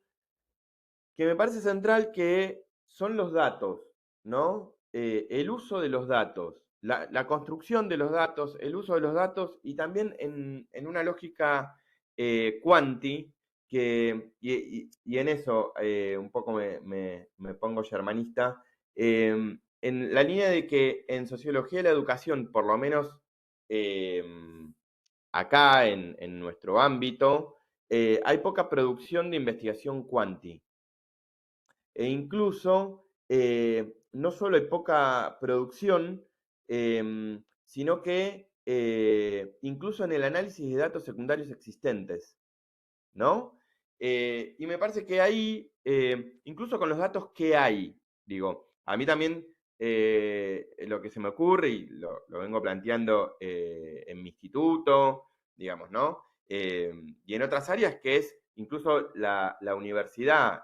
que me parece central, que son los datos, ¿no? El uso de los datos, la construcción de los datos, el uso de los datos y también en una lógica quanti, y en eso un poco me pongo germanista, en la línea de que en sociología de la educación, por lo menos acá en nuestro ámbito, hay poca producción de investigación quanti. E incluso, no solo hay poca producción, sino que incluso en el análisis de datos secundarios existentes, ¿no? Y me parece que ahí, incluso con los datos que hay, digo, a mí también lo que se me ocurre, y lo vengo planteando en mi instituto, digamos, ¿no? Y en otras áreas, que es incluso la universidad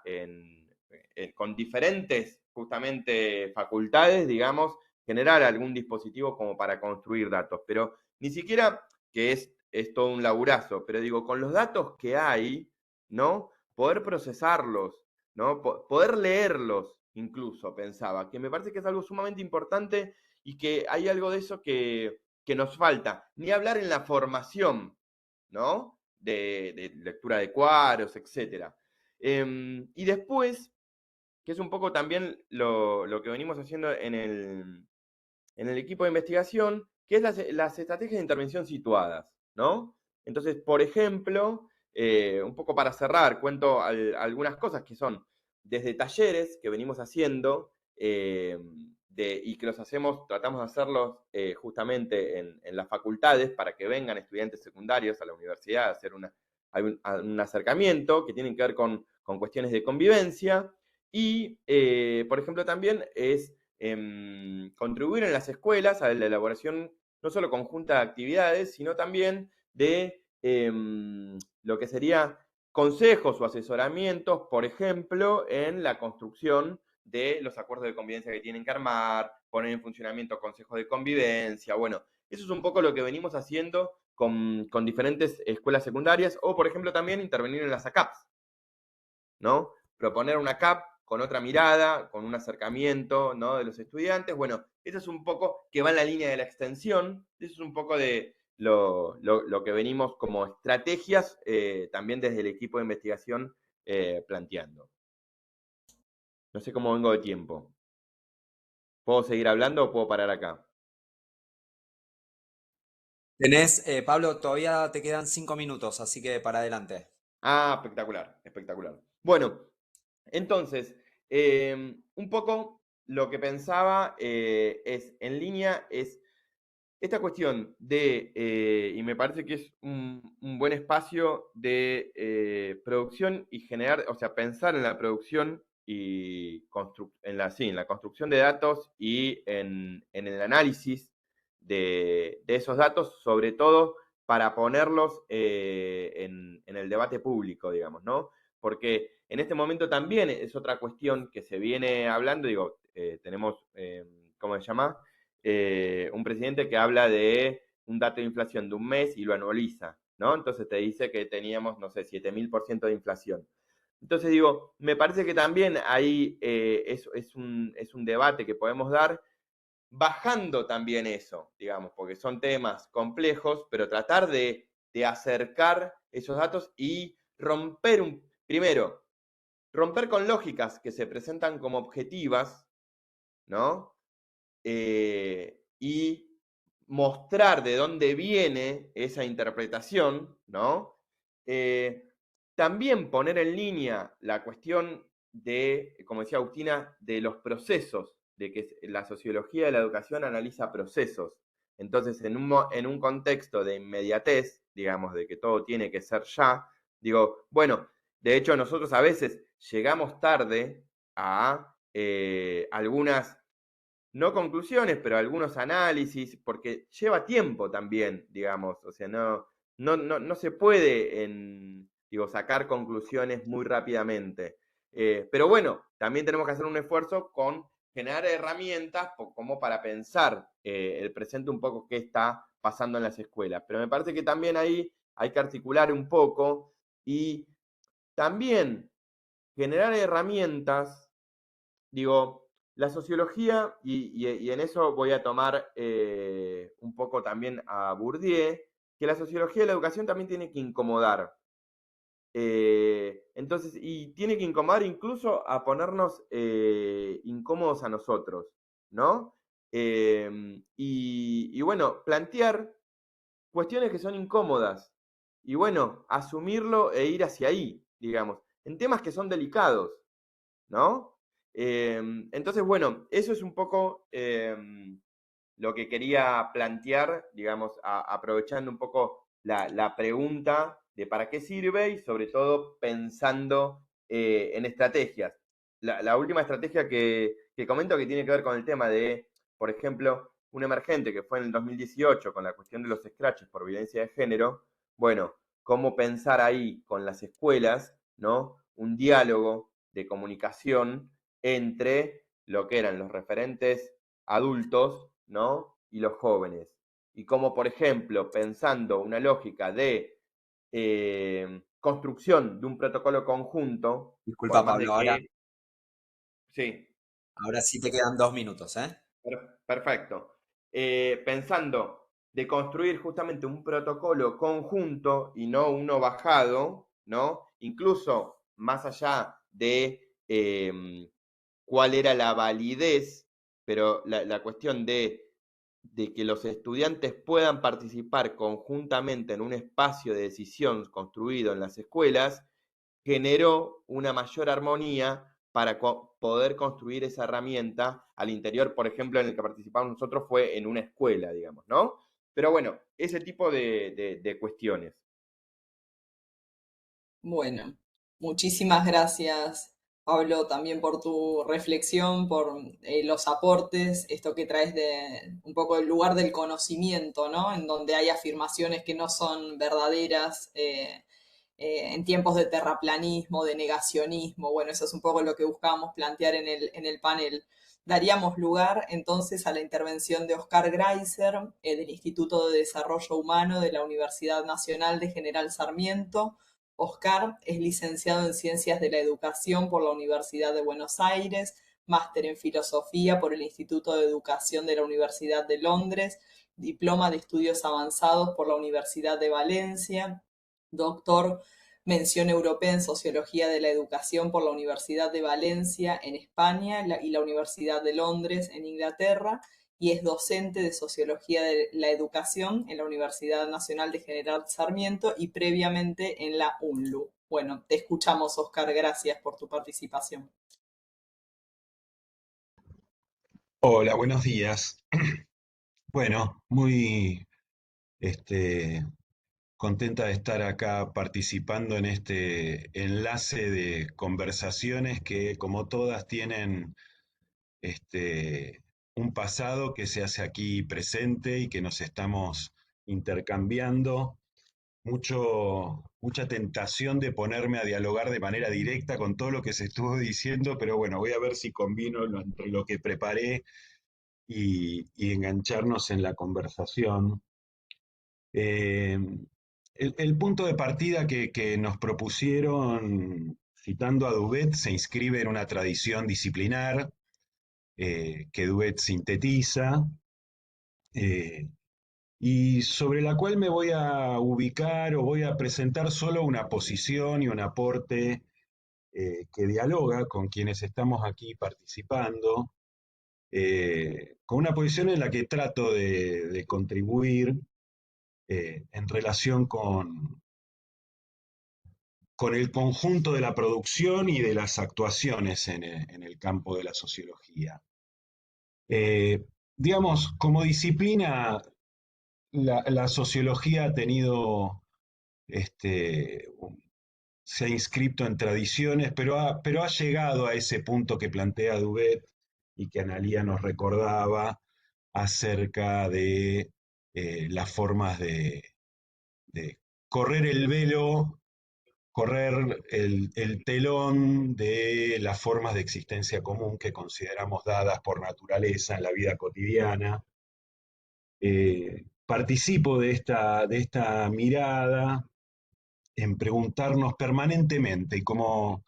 con diferentes, justamente, facultades, digamos, generar algún dispositivo como para construir datos, pero ni siquiera que es todo un laburazo, pero digo, con los datos que hay, ¿no? Poder procesarlos, ¿no? Poder leerlos, incluso, pensaba, que me parece que es algo sumamente importante y que hay algo de eso que nos falta. Ni hablar en la formación, ¿no? De lectura de cuadros, etc. Y después, que es un poco también lo que venimos haciendo en el equipo de investigación, que es las estrategias de intervención situadas, ¿no? Entonces, por ejemplo, un poco para cerrar, cuento algunas cosas que son desde talleres que venimos haciendo y que tratamos de hacerlos justamente en las facultades para que vengan estudiantes secundarios a la universidad a hacer un acercamiento que tienen que ver con cuestiones de convivencia y, por ejemplo, también es contribuir en las escuelas a la elaboración no solo conjunta de actividades, sino también de lo que sería consejos o asesoramientos, por ejemplo, en la construcción de los acuerdos de convivencia que tienen que armar, poner en funcionamiento consejos de convivencia. Bueno, eso es un poco lo que venimos haciendo con diferentes escuelas secundarias, o por ejemplo también intervenir en las ACAPs, ¿no? Proponer una CAP con otra mirada, con un acercamiento, ¿no? De los estudiantes. Bueno, eso es un poco que va en la línea de la extensión, eso es un poco de lo que venimos como estrategias también desde el equipo de investigación planteando. No sé cómo vengo de tiempo. ¿Puedo seguir hablando o puedo parar acá? Tenés, Pablo, todavía te quedan 5 minutos, así que para adelante. Ah, espectacular, espectacular. Bueno, entonces, un poco lo que pensaba es en línea, es esta cuestión de, y me parece que es un buen espacio de producción y generar, o sea, pensar en la producción en la construcción de datos y en el análisis de esos datos, sobre todo para ponerlos en el debate público, digamos, ¿no? Porque en este momento también es otra cuestión que se viene hablando, digo, tenemos, ¿cómo se llama? Un presidente que habla de un dato de inflación de un mes y lo anualiza, ¿no? Entonces te dice que teníamos, no sé, 7000% de inflación. Entonces digo, me parece que también ahí es un debate que podemos dar, bajando también eso, digamos, porque son temas complejos, pero tratar de acercar esos datos y primero, romper con lógicas que se presentan como objetivas, ¿no? Y mostrar de dónde viene esa interpretación, ¿no? También poner en línea la cuestión de, como decía Agustina, de los procesos, de que la sociología de la educación analiza procesos. Entonces, en un contexto de inmediatez, digamos, de que todo tiene que ser ya, digo, bueno, de hecho nosotros a veces llegamos tarde a algunas, no conclusiones, pero algunos análisis, porque lleva tiempo también, digamos, o sea, no se puede sacar conclusiones muy rápidamente. Pero bueno, también tenemos que hacer un esfuerzo con generar herramientas como para pensar el presente un poco qué está pasando en las escuelas. Pero me parece que también ahí hay que articular un poco y también generar herramientas, digo, la sociología, y en eso voy a tomar un poco también a Bourdieu, que la sociología de la educación también tiene que incomodar. Entonces, y tiene que incomodar incluso a ponernos incómodos a nosotros, ¿no? Y bueno, plantear cuestiones que son incómodas. Y bueno, asumirlo e ir hacia ahí, digamos, en temas que son delicados, ¿no? Entonces, bueno, eso es un poco lo que quería plantear, digamos, aprovechando un poco la pregunta de para qué sirve y sobre todo pensando en estrategias. La última estrategia que comento que tiene que ver con el tema de, por ejemplo, un emergente que fue en el 2018 con la cuestión de los scratches por violencia de género, bueno, cómo pensar ahí con las escuelas, ¿no? Un diálogo de comunicación entre lo que eran los referentes adultos, ¿no? Y los jóvenes. Y como, por ejemplo, pensando una lógica de construcción de un protocolo conjunto, Disculpa, por más de Pablo, ahora, que... Sí, ahora sí te quedan 2 minutos, ¿eh? perfecto. Pensando de construir justamente un protocolo conjunto y no uno bajado, ¿no? Incluso más allá de cuál era la validez, pero la cuestión de que los estudiantes puedan participar conjuntamente en un espacio de decisión construido en las escuelas, generó una mayor armonía para poder construir esa herramienta al interior, por ejemplo, en el que participamos nosotros fue en una escuela, digamos, ¿no? Pero bueno, ese tipo de cuestiones. Bueno, muchísimas gracias, Pablo, también por tu reflexión, por los aportes, esto que traes de un poco el lugar del conocimiento, ¿no? En donde hay afirmaciones que no son verdaderas en tiempos de terraplanismo, de negacionismo. Bueno, eso es un poco lo que buscábamos plantear en el panel. Daríamos lugar entonces a la intervención de Oscar Greiser, del Instituto de Desarrollo Humano de la Universidad Nacional de General Sarmiento. Oscar es licenciado en Ciencias de la Educación por la Universidad de Buenos Aires, máster en Filosofía por el Instituto de Educación de la Universidad de Londres, diploma de Estudios Avanzados por la Universidad de Valencia, doctor mención europea en Sociología de la Educación por la Universidad de Valencia en España y la Universidad de Londres en Inglaterra, y es docente de Sociología de la Educación en la Universidad Nacional de General Sarmiento y previamente en la UNLU. Bueno, te escuchamos, Oscar, gracias por tu participación. Hola, buenos días. Bueno, muy contenta de estar acá participando en este enlace de conversaciones que, como todas, tienen un pasado que se hace aquí presente y que nos estamos intercambiando. Mucha tentación de ponerme a dialogar de manera directa con todo lo que se estuvo diciendo, pero bueno, voy a ver si combino entre lo que preparé y engancharnos en la conversación. Eh, el punto de partida que nos propusieron, citando a Duvet, se inscribe en una tradición disciplinar que Duvet sintetiza, eh, y sobre la cual me voy a ubicar o voy a presentar solo una posición y un aporte que dialoga con quienes estamos aquí participando, con una posición en la que trato de contribuir en relación con el conjunto de la producción y de las actuaciones en el campo de la sociología. Digamos, como disciplina, la sociología ha tenido, se ha inscrito en tradiciones, pero ha llegado a ese punto que plantea Duvet y que Analía nos recordaba acerca de las formas de correr el velo, correr el telón de las formas de existencia común que consideramos dadas por naturaleza en la vida cotidiana. Participo de esta mirada en preguntarnos permanentemente y, como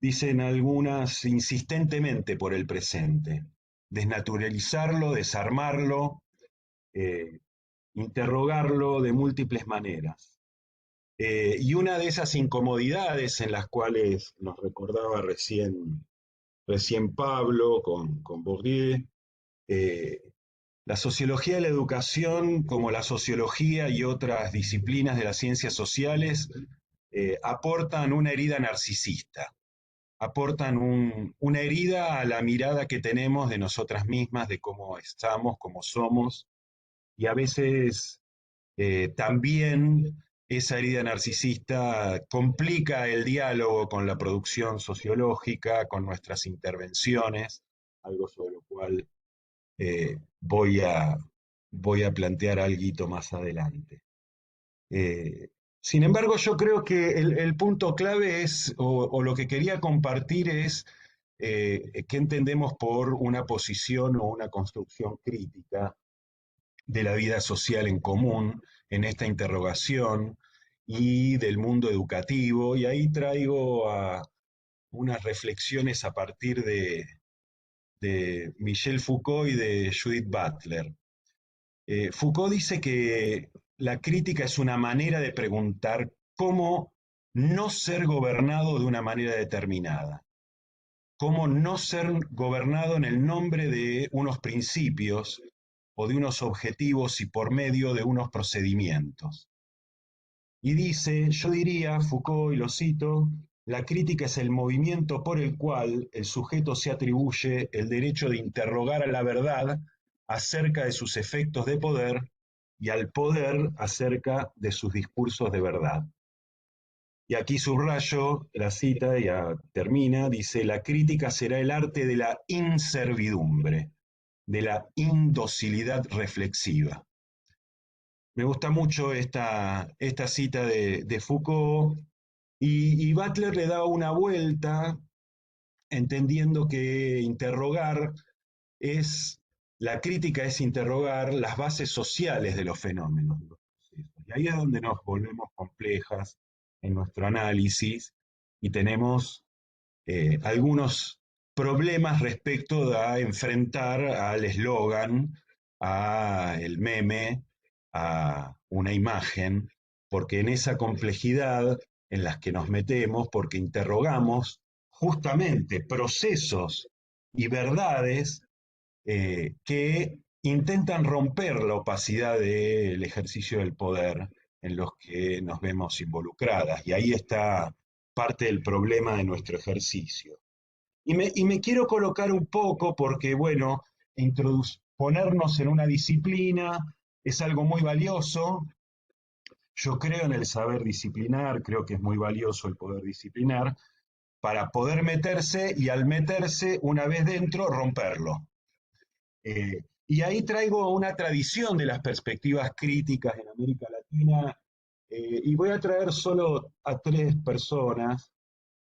dicen algunas, insistentemente por el presente, desnaturalizarlo, desarmarlo, eh, interrogarlo de múltiples maneras. Y una de esas incomodidades en las cuales nos recordaba recién Pablo con Bourdieu, la sociología de la educación, como la sociología y otras disciplinas de las ciencias sociales, aportan una herida narcisista, aportan una herida a la mirada que tenemos de nosotras mismas, de cómo estamos, cómo somos, y a veces también esa herida narcisista complica el diálogo con la producción sociológica, con nuestras intervenciones, algo sobre lo cual voy a plantear algo más adelante. Sin embargo, yo creo que el punto clave es, o lo que quería compartir es, qué entendemos por una posición o una construcción crítica de la vida social en común en esta interrogación y del mundo educativo, y ahí traigo unas reflexiones a partir de Michel Foucault y de Judith Butler. Foucault dice que la crítica es una manera de preguntar cómo no ser gobernado de una manera determinada, cómo no ser gobernado en el nombre de unos principios o de unos objetivos y por medio de unos procedimientos. Y dice, yo diría, Foucault, y lo cito, la crítica es el movimiento por el cual el sujeto se atribuye el derecho de interrogar a la verdad acerca de sus efectos de poder y al poder acerca de sus discursos de verdad. Y aquí subrayo la cita, ya termina, dice, la crítica será el arte de la inservidumbre, de la indocilidad reflexiva. Me gusta mucho esta cita de Foucault, y Butler le da una vuelta entendiendo que la crítica es interrogar las bases sociales de los fenómenos. Y ahí es donde nos volvemos complejas en nuestro análisis y tenemos algunos problemas respecto a enfrentar al eslogan, al meme, a una imagen, porque en esa complejidad en las que nos metemos, porque interrogamos justamente procesos y verdades que intentan romper la opacidad del ejercicio del poder en los que nos vemos involucradas. Y ahí está parte del problema de nuestro ejercicio. Y me quiero colocar un poco porque, bueno, ponernos en una disciplina es algo muy valioso. Yo creo en el saber disciplinar, creo que es muy valioso el poder disciplinar, para poder meterse y al meterse, una vez dentro, romperlo. Y ahí traigo una tradición de las perspectivas críticas en América Latina, y voy a traer solo a 3 personas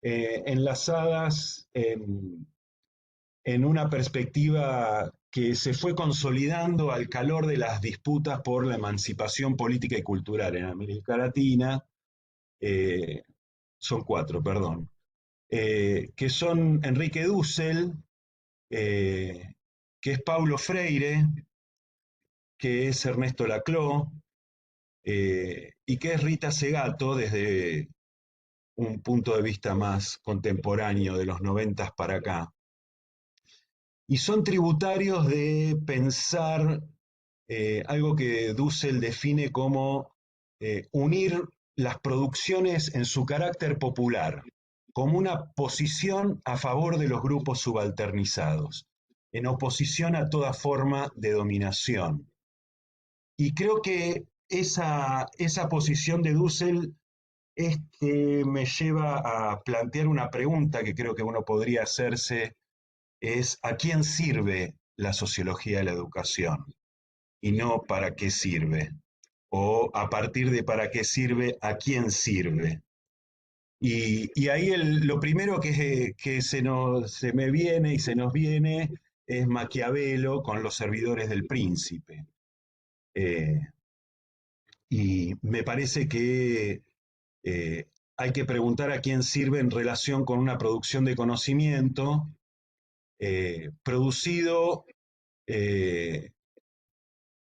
enlazadas en una perspectiva que se fue consolidando al calor de las disputas por la emancipación política y cultural en América Latina. Son 4, perdón. Que son Enrique Dussel, que es Paulo Freire, que es Ernesto Laclau, y que es Rita Segato desde un punto de vista más contemporáneo de los 90 para acá. Y son tributarios de pensar algo que Dussel define como unir las producciones en su carácter popular, como una posición a favor de los grupos subalternizados, en oposición a toda forma de dominación. Y creo que esa posición de Dussel es que me lleva a plantear una pregunta que creo que uno podría hacerse, es ¿a quién sirve la sociología de la educación? Y no ¿para qué sirve? O a partir de ¿para qué sirve? ¿A quién sirve? Y ahí lo primero que se me viene y se nos viene es Maquiavelo con los servidores del príncipe. Y me parece que hay que preguntar a quién sirve en relación con una producción de conocimiento producido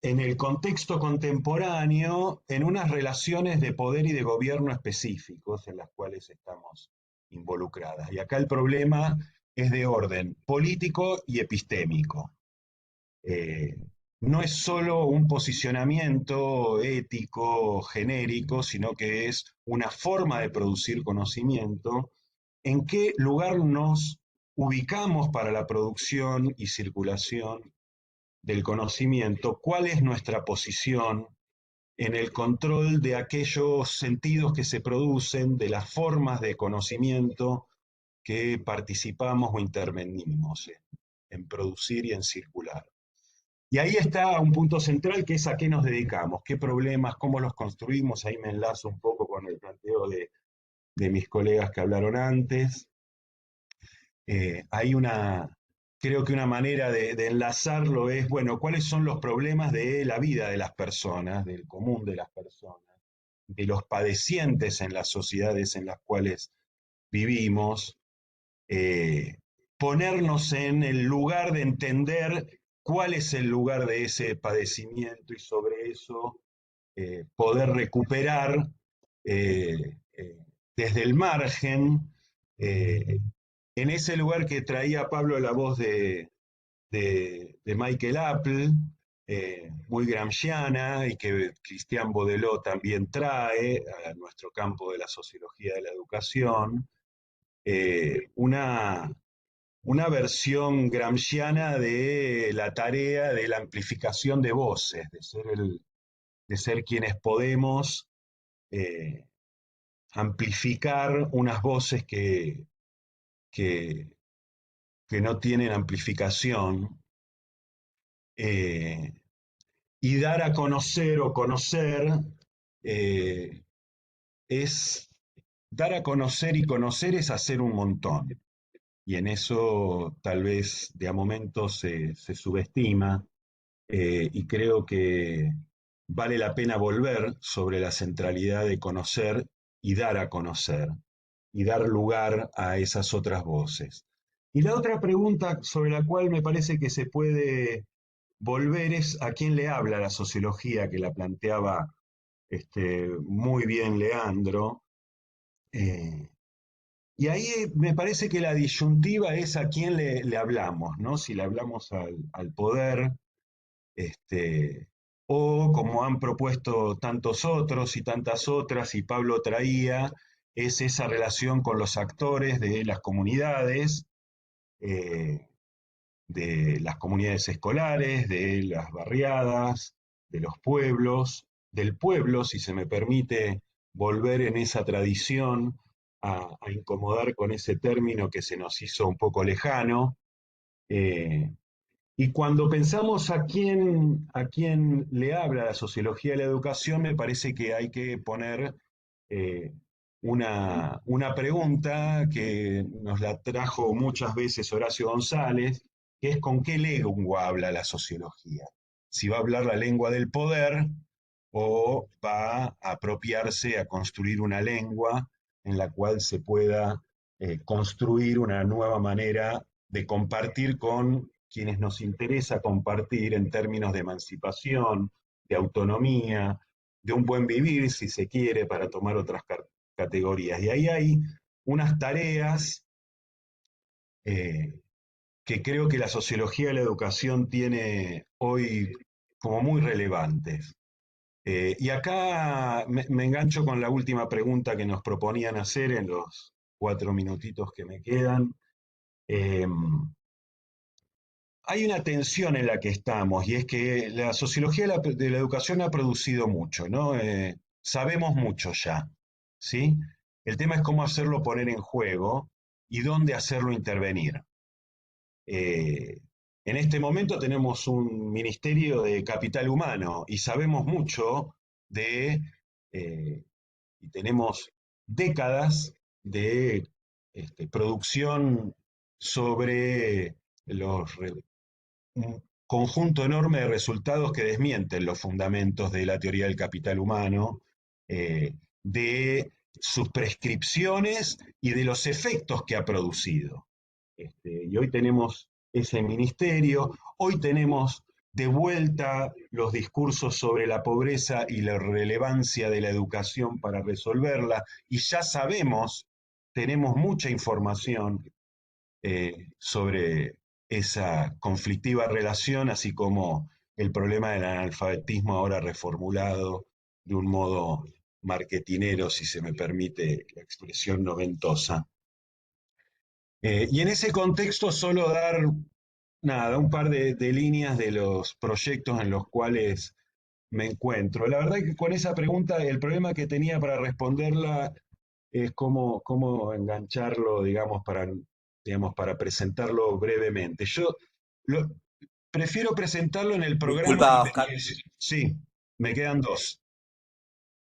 en el contexto contemporáneo en unas relaciones de poder y de gobierno específicos en las cuales estamos involucradas. Y acá el problema es de orden político y epistémico. No es solo un posicionamiento ético genérico, sino que es una forma de producir conocimiento. ¿En qué lugar nos ubicamos para la producción y circulación del conocimiento? ¿Cuál es nuestra posición en el control de aquellos sentidos que se producen, de las formas de conocimiento que participamos o intervenimos en producir y en circular? Y ahí está un punto central, que es a qué nos dedicamos, qué problemas, cómo los construimos. Ahí me enlazo un poco con el planteo de mis colegas que hablaron antes. Hay creo que una manera de enlazarlo es, bueno, ¿cuáles son los problemas de la vida de las personas, del común de las personas, de los padecientes en las sociedades en las cuales vivimos? Ponernos en el lugar de entender cuál es el lugar de ese padecimiento y sobre eso poder recuperar desde el margen, en ese lugar que traía Pablo la voz de Michael Apple, muy gramsciana, y que Christian Baudelot también trae a nuestro campo de la sociología de la educación, una versión gramsciana de la tarea de la amplificación de voces, de ser quienes podemos amplificar unas voces que no tienen amplificación, y dar a conocer o conocer es dar a conocer, y conocer es hacer un montón. Y en eso tal vez de a momentos se subestima, y creo que vale la pena volver sobre la centralidad de conocer y dar a conocer, y dar lugar a esas otras voces. Y la otra pregunta sobre la cual me parece que se puede volver es a quién le habla la sociología, que la planteaba muy bien Leandro. Y ahí me parece que la disyuntiva es a quién le hablamos, ¿no? Si le hablamos al poder, o como han propuesto tantos otros y tantas otras, y Pablo traía, es esa relación con los actores de las comunidades escolares, de las barriadas, de los pueblos, del pueblo, si se me permite volver en esa tradición a incomodar con ese término que se nos hizo un poco lejano. Y cuando pensamos a quién le habla la sociología de la educación, me parece que hay que poner eh, una pregunta que nos la trajo muchas veces Horacio González, que es ¿con qué lengua habla la sociología? Si va a hablar la lengua del poder o va a apropiarse a construir una lengua en la cual se pueda construir una nueva manera de compartir con quienes nos interesa compartir en términos de emancipación, de autonomía, de un buen vivir, si se quiere, para tomar otras categorías. Y ahí hay unas tareas que creo que la sociología de la educación tiene hoy como muy relevantes. Y acá me engancho con la última pregunta que nos proponían hacer en los 4 minutitos que me quedan. Hay una tensión en la que estamos, y es que la sociología de la educación ha producido mucho, ¿no? Sabemos mucho ya, ¿sí? El tema es cómo hacerlo poner en juego y dónde hacerlo intervenir. En este momento tenemos un Ministerio de Capital Humano y sabemos mucho y tenemos décadas de producción sobre un conjunto enorme de resultados que desmienten los fundamentos de la teoría del capital humano, de sus prescripciones y de los efectos que ha producido. Y hoy tenemos ese ministerio, hoy tenemos de vuelta los discursos sobre la pobreza y la relevancia de la educación para resolverla, y ya sabemos, tenemos mucha información sobre esa conflictiva relación, así como el problema del analfabetismo ahora reformulado de un modo marketinero, si se me permite la expresión noventosa. Y en ese contexto solo dar un par de líneas de los proyectos en los cuales me encuentro. La verdad que con esa pregunta el problema que tenía para responderla es cómo engancharlo, digamos, para presentarlo brevemente. Yo prefiero presentarlo en el programa. Disculpa, Oscar. Sí, me quedan 2.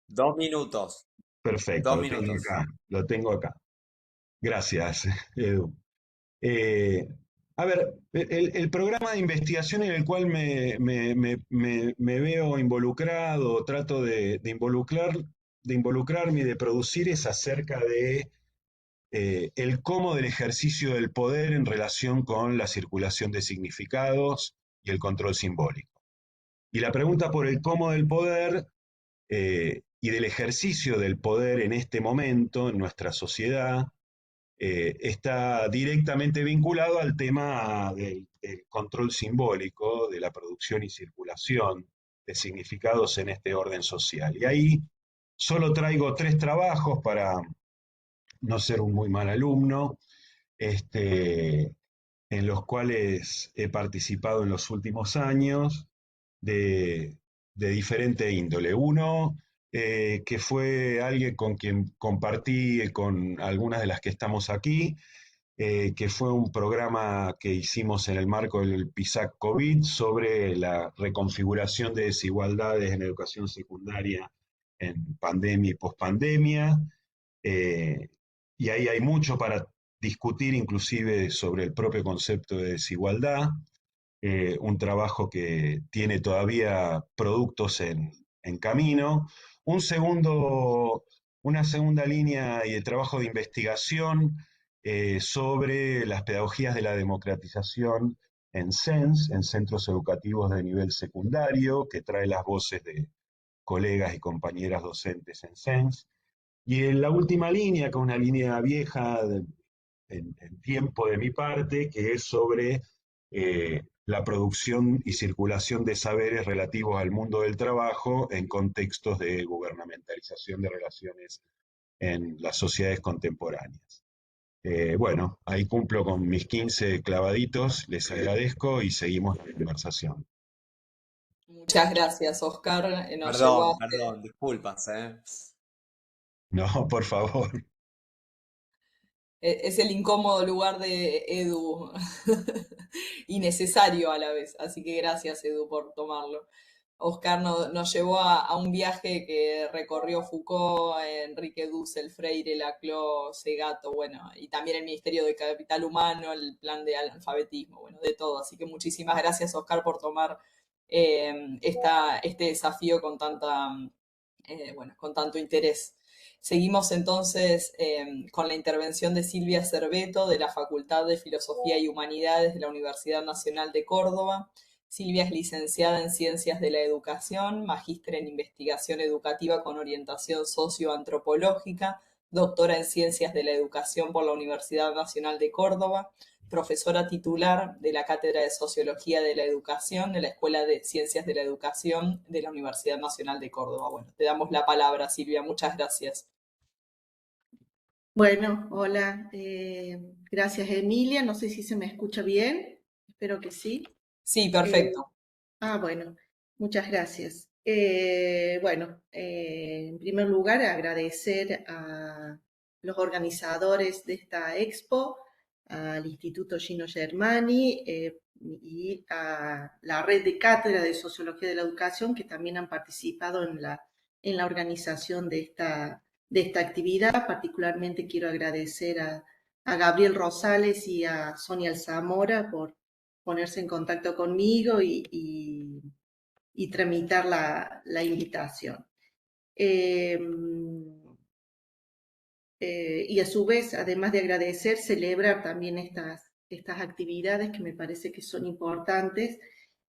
2 minutos. Perfecto, 2 minutos. lo tengo acá. Gracias, Edu. A ver, el programa de investigación en el cual me veo involucrado, trato de involucrarme y de producir es acerca de el cómo del ejercicio del poder en relación con la circulación de significados y el control simbólico. Y la pregunta por el cómo del poder y del ejercicio del poder en este momento en nuestra sociedad está directamente vinculado al tema del control simbólico, de la producción y circulación de significados en este orden social. Y ahí solo traigo 3 trabajos para no ser un muy mal alumno, en los cuales he participado en los últimos años de diferente índole. Uno, que fue alguien con quien compartí con algunas de las que estamos aquí, que fue un programa que hicimos en el marco del PISAC COVID sobre la reconfiguración de desigualdades en educación secundaria en pandemia y pospandemia. Y ahí hay mucho para discutir, inclusive sobre el propio concepto de desigualdad. Un trabajo que tiene todavía productos en camino. Una segunda línea y el trabajo de investigación sobre las pedagogías de la democratización en CENS, en centros educativos de nivel secundario, que trae las voces de colegas y compañeras docentes en CENS. Y en la última línea, que es una línea vieja en tiempo de mi parte, que es sobre la producción y circulación de saberes relativos al mundo del trabajo en contextos de gubernamentalización de relaciones en las sociedades contemporáneas. Bueno, ahí cumplo con mis 15 clavaditos, les agradezco y seguimos la conversación. Muchas gracias, Oscar. Nos llevó a Perdón, disculpas, No, por favor. es el incómodo lugar de Edu y necesario a la vez. Así que gracias, Edu, por tomarlo. Oscar nos llevó a un viaje que recorrió Foucault, Enrique Dussel, Freire, Laclau, Segato, bueno, y también el Ministerio de Capital Humano, el plan de alfabetismo, bueno, de todo. Así que muchísimas gracias, Oscar, por tomar este desafío con bueno, con tanto interés. Seguimos entonces con la intervención de Silvia Cerveto de la Facultad de Filosofía y Humanidades de la Universidad Nacional de Córdoba. Silvia es licenciada en Ciencias de la Educación, magíster en Investigación Educativa con orientación socioantropológica, doctora en Ciencias de la Educación por la Universidad Nacional de Córdoba, profesora titular de la Cátedra de Sociología de la Educación de la Escuela de Ciencias de la Educación de la Universidad Nacional de Córdoba. Bueno, te damos la palabra, Silvia. Muchas gracias. Bueno, hola, gracias Emilia, no sé si se me escucha bien, espero que sí. Sí, perfecto. Bueno, muchas gracias. Bueno, en primer lugar agradecer a los organizadores de esta expo, al Instituto Gino Germani y a la red de cátedra de Sociología de la Educación que también han participado en la organización de esta actividad. Particularmente quiero agradecer a Gabriel Rosales y a Sonia Alzamora por ponerse en contacto conmigo y tramitar la invitación. Y a su vez, además de agradecer, celebrar también estas actividades que me parece que son importantes,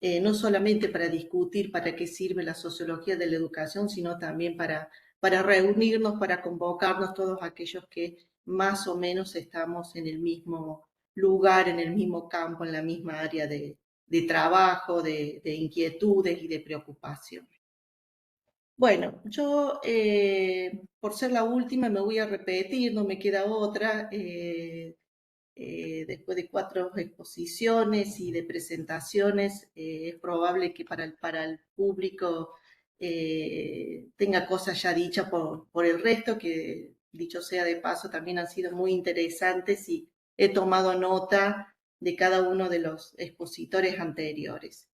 no solamente para discutir para qué sirve la sociología de la educación, sino también para reunirnos, para convocarnos todos aquellos que más o menos estamos en el mismo lugar, en el mismo campo, en la misma área de trabajo, de inquietudes y de preocupación. Bueno, yo por ser la última me voy a repetir, no me queda otra. Después de 4 exposiciones y de presentaciones, es probable que para el público tenga cosas ya dichas por el resto, que dicho sea de paso también han sido muy interesantes y he tomado nota de cada uno de los expositores anteriores.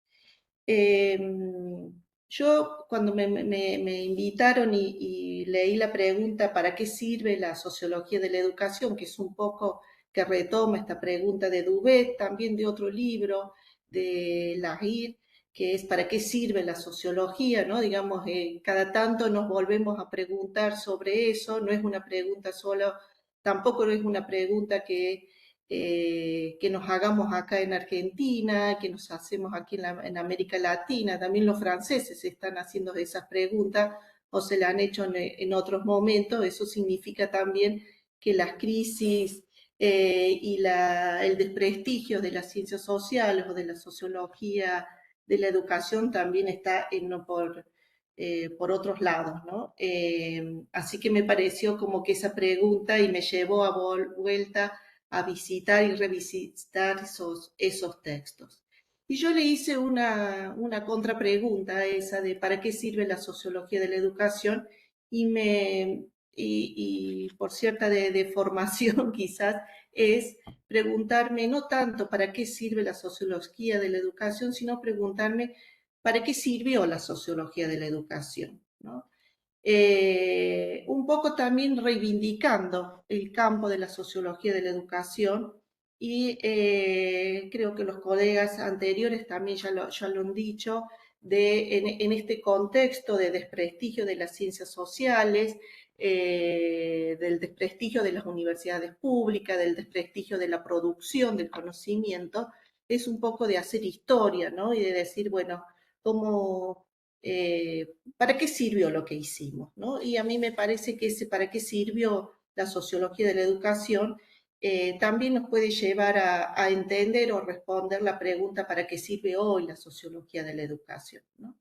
Yo cuando me invitaron y leí la pregunta ¿para qué sirve la sociología de la educación?, que es un poco que retoma esta pregunta de Duvet, también de otro libro de Lahir, que es ¿para qué sirve la sociología?, ¿no? Digamos, cada tanto nos volvemos a preguntar sobre eso, no es una pregunta solo, tampoco es una pregunta que nos hagamos acá en Argentina, que nos hacemos aquí en América Latina. También los franceses están haciendo esas preguntas o se la han hecho en otros momentos. Eso significa también que las crisis y el desprestigio de las ciencias sociales o de la sociología de la educación también está por otros lados, ¿no? Así que me pareció como que esa pregunta y me llevó a vuelta a visitar y revisitar esos textos. Y yo le hice una contrapregunta a esa de ¿para qué sirve la sociología de la educación? Y por cierta de formación quizás, es preguntarme no tanto para qué sirve la sociología de la educación, sino preguntarme para qué sirvió la sociología de la educación, ¿no? Un poco también reivindicando el campo de la sociología de la educación y creo que los colegas anteriores también ya lo han dicho, en este contexto de desprestigio de las ciencias sociales, del desprestigio de las universidades públicas, del desprestigio de la producción del conocimiento, es un poco de hacer historia, ¿no? Y de decir, bueno, cómo ¿para qué sirvió lo que hicimos?, ¿no? Y a mí me parece que ese ¿para qué sirvió la sociología de la educación? También nos puede llevar a entender o responder la pregunta ¿para qué sirve hoy la sociología de la educación?, ¿no?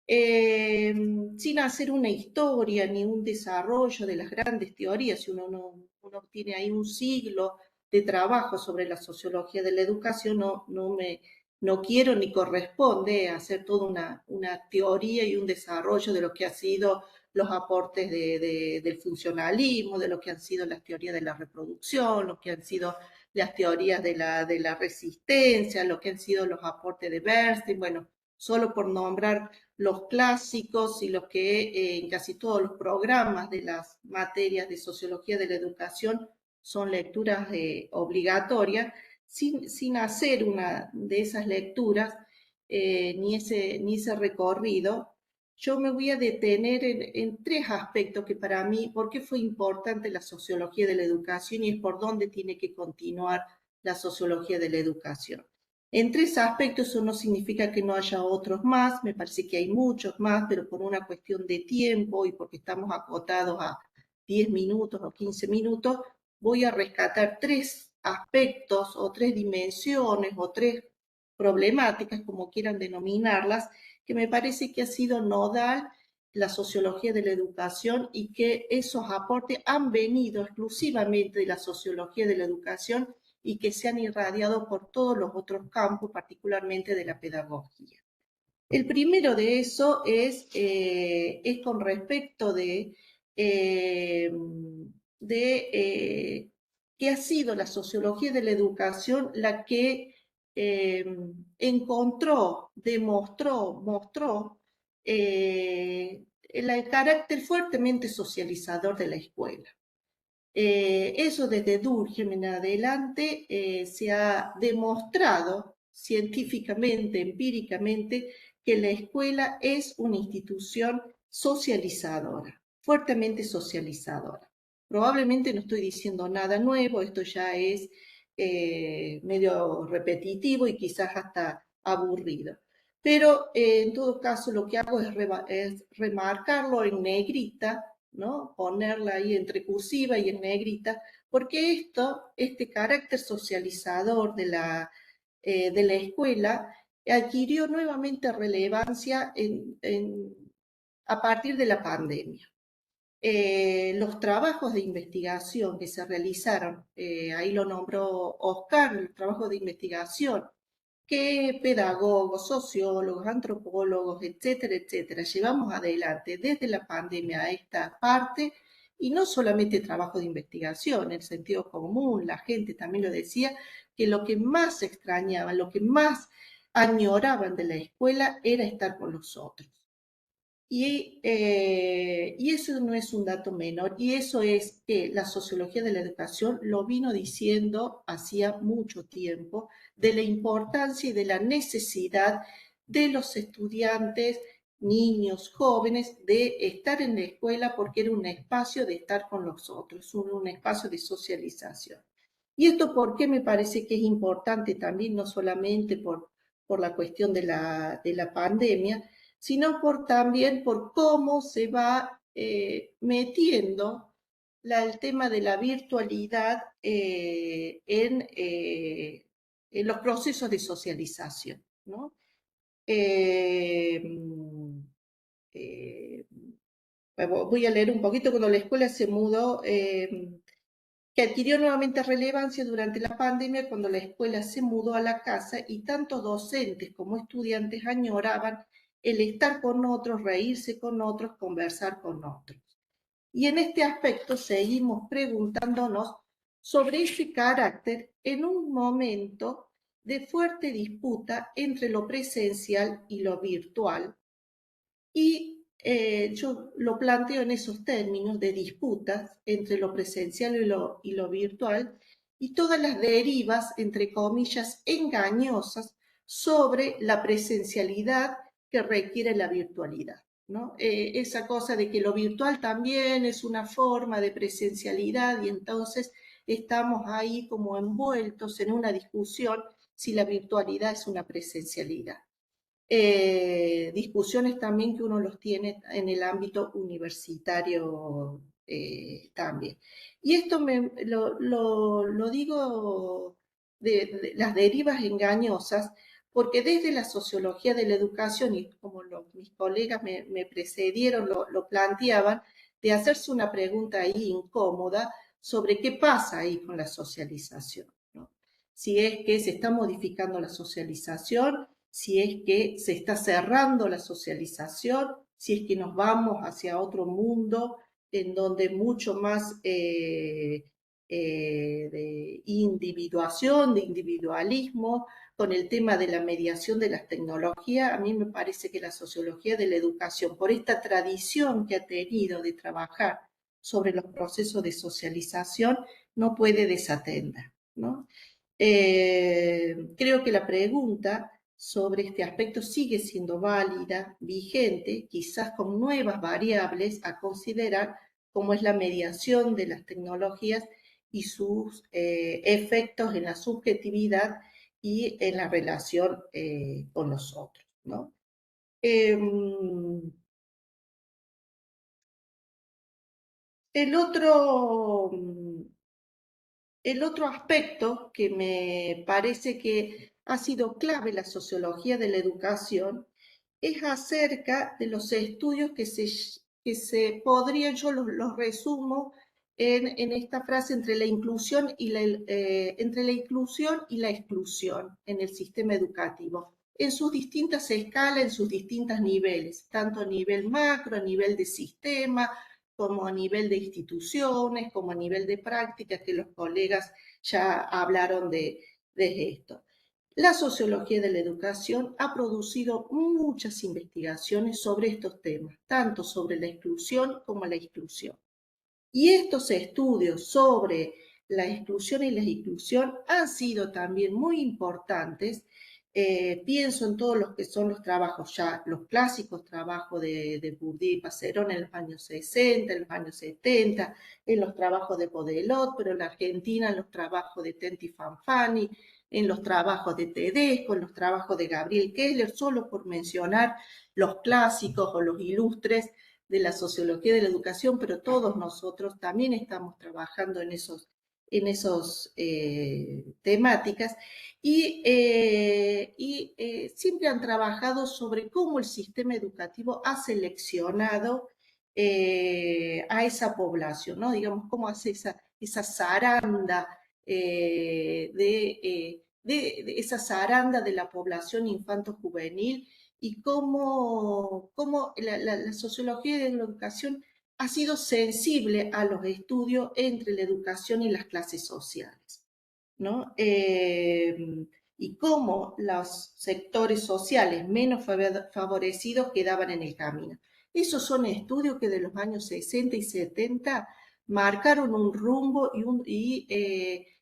Sin hacer una historia ni un desarrollo de las grandes teorías, si uno tiene ahí un siglo de trabajo sobre la sociología de la educación, no me no quiero ni corresponde hacer toda una teoría y un desarrollo de lo que han sido los aportes del funcionalismo, de lo que han sido las teorías de la reproducción, lo que han sido las teorías de la resistencia, lo que han sido los aportes de Bernstein, bueno, solo por nombrar los clásicos y los que en casi todos los programas de las materias de sociología de la educación son lecturas obligatorias, sin hacer una de esas lecturas ni ese recorrido. Yo me voy a detener en tres aspectos que para mí, ¿por qué fue importante la sociología de la educación y es por dónde tiene que continuar la sociología de la educación? En tres aspectos, eso no significa que no haya otros más, me parece que hay muchos más, pero por una cuestión de tiempo y porque estamos acotados a 10 minutos o 15 minutos, voy a rescatar tres aspectos o tres dimensiones o tres problemáticas, como quieran denominarlas, que me parece que ha sido nodal la sociología de la educación y que esos aportes han venido exclusivamente de la sociología de la educación y que se han irradiado por todos los otros campos, particularmente de la pedagogía. El primero de eso es con respecto de que ha sido la sociología de la educación la que mostró el carácter fuertemente socializador de la escuela. Eso desde Durkheim en adelante se ha demostrado científicamente, empíricamente, que la escuela es una institución socializadora, fuertemente socializadora. Probablemente no estoy diciendo nada nuevo, esto ya es medio repetitivo y quizás hasta aburrido. Pero en todo caso lo que hago es remarcarlo en negrita, ¿no? Ponerla ahí entre cursiva y en negrita, porque este carácter socializador de la escuela adquirió nuevamente relevancia a partir de la pandemia. Los trabajos de investigación que se realizaron, ahí lo nombró Oscar, los trabajos de investigación que pedagogos, sociólogos, antropólogos, etcétera, etcétera, llevamos adelante desde la pandemia a esta parte, y no solamente trabajo de investigación, el sentido común, la gente también lo decía, que lo que más extrañaban, lo que más añoraban de la escuela era estar con los otros. Y eso no es un dato menor, y eso es que la sociología de la educación lo vino diciendo hacía mucho tiempo, de la importancia y de la necesidad de los estudiantes, niños, jóvenes, de estar en la escuela porque era un espacio de estar con los otros, un espacio de socialización. Y esto, ¿por qué me parece que es importante también, no solamente por la cuestión de la pandemia, sino también por cómo se va metiendo el tema de la virtualidad en los procesos de socialización, ¿no? Voy a leer un poquito. Cuando la escuela se mudó, que adquirió nuevamente relevancia durante la pandemia, cuando la escuela se mudó a la casa y tanto docentes como estudiantes añoraban el estar con otros, reírse con otros, conversar con otros. Y en este aspecto seguimos preguntándonos sobre ese carácter en un momento de fuerte disputa entre lo presencial y lo virtual. Y yo lo planteo en esos términos de disputas entre lo presencial y lo virtual, y todas las derivas, entre comillas, engañosas sobre la presencialidad que requiere la virtualidad, ¿no? Esa cosa de que lo virtual también es una forma de presencialidad, y entonces estamos ahí como envueltos en una discusión si la virtualidad es una presencialidad. Discusiones también que uno los tiene en el ámbito universitario también. Y esto lo digo de las derivas engañosas, porque desde la sociología de la educación, y como mis colegas me precedieron lo planteaban, de hacerse una pregunta ahí incómoda sobre qué pasa ahí con la socialización, ¿no? si es que se está modificando la socialización, si es que se está cerrando la socialización, si es que nos vamos hacia otro mundo en donde mucho más de individuación, de individualismo, con el tema de la mediación de las tecnologías. A mí me parece que la sociología de la educación, por esta tradición que ha tenido de trabajar sobre los procesos de socialización, no puede desatender, ¿no? Creo que la pregunta sobre este aspecto sigue siendo válida, vigente, quizás con nuevas variables a considerar, como es la mediación de las tecnologías y sus efectos en la subjetividad y en la relación con los otros, ¿no? El otro aspecto que me parece que ha sido clave en la sociología de la educación es acerca de los estudios que se podría, yo los resumo en esta frase, entre la inclusión y la exclusión en el sistema educativo, en sus distintas escalas, en sus distintos niveles, tanto a nivel macro, a nivel de sistema, como a nivel de instituciones, como a nivel de prácticas, que los colegas ya hablaron de esto. La sociología de la educación ha producido muchas investigaciones sobre estos temas, tanto sobre la exclusión como la inclusión. Y estos estudios sobre la exclusión y la inclusión han sido también muy importantes. Pienso en todos los que son los trabajos ya, los clásicos trabajos de Bourdieu y Passerone en los años 60, en los años 70, en los trabajos de Podelot, pero en la Argentina en los trabajos de Tenti Fanfani, en los trabajos de Tedesco, en los trabajos de Gabriel Kessler, solo por mencionar los clásicos o los ilustres de la sociología de la educación, pero todos nosotros también estamos trabajando en esos temáticas y siempre han trabajado sobre cómo el sistema educativo ha seleccionado a esa población, ¿no? Digamos, cómo hace esa zaranda esa zaranda de la población infanto-juvenil y cómo la sociología de la educación ha sido sensible a los estudios entre la educación y las clases sociales, ¿no? Y cómo los sectores sociales menos favorecidos quedaban en el camino. Esos son estudios que de los años 60 y 70 marcaron un rumbo y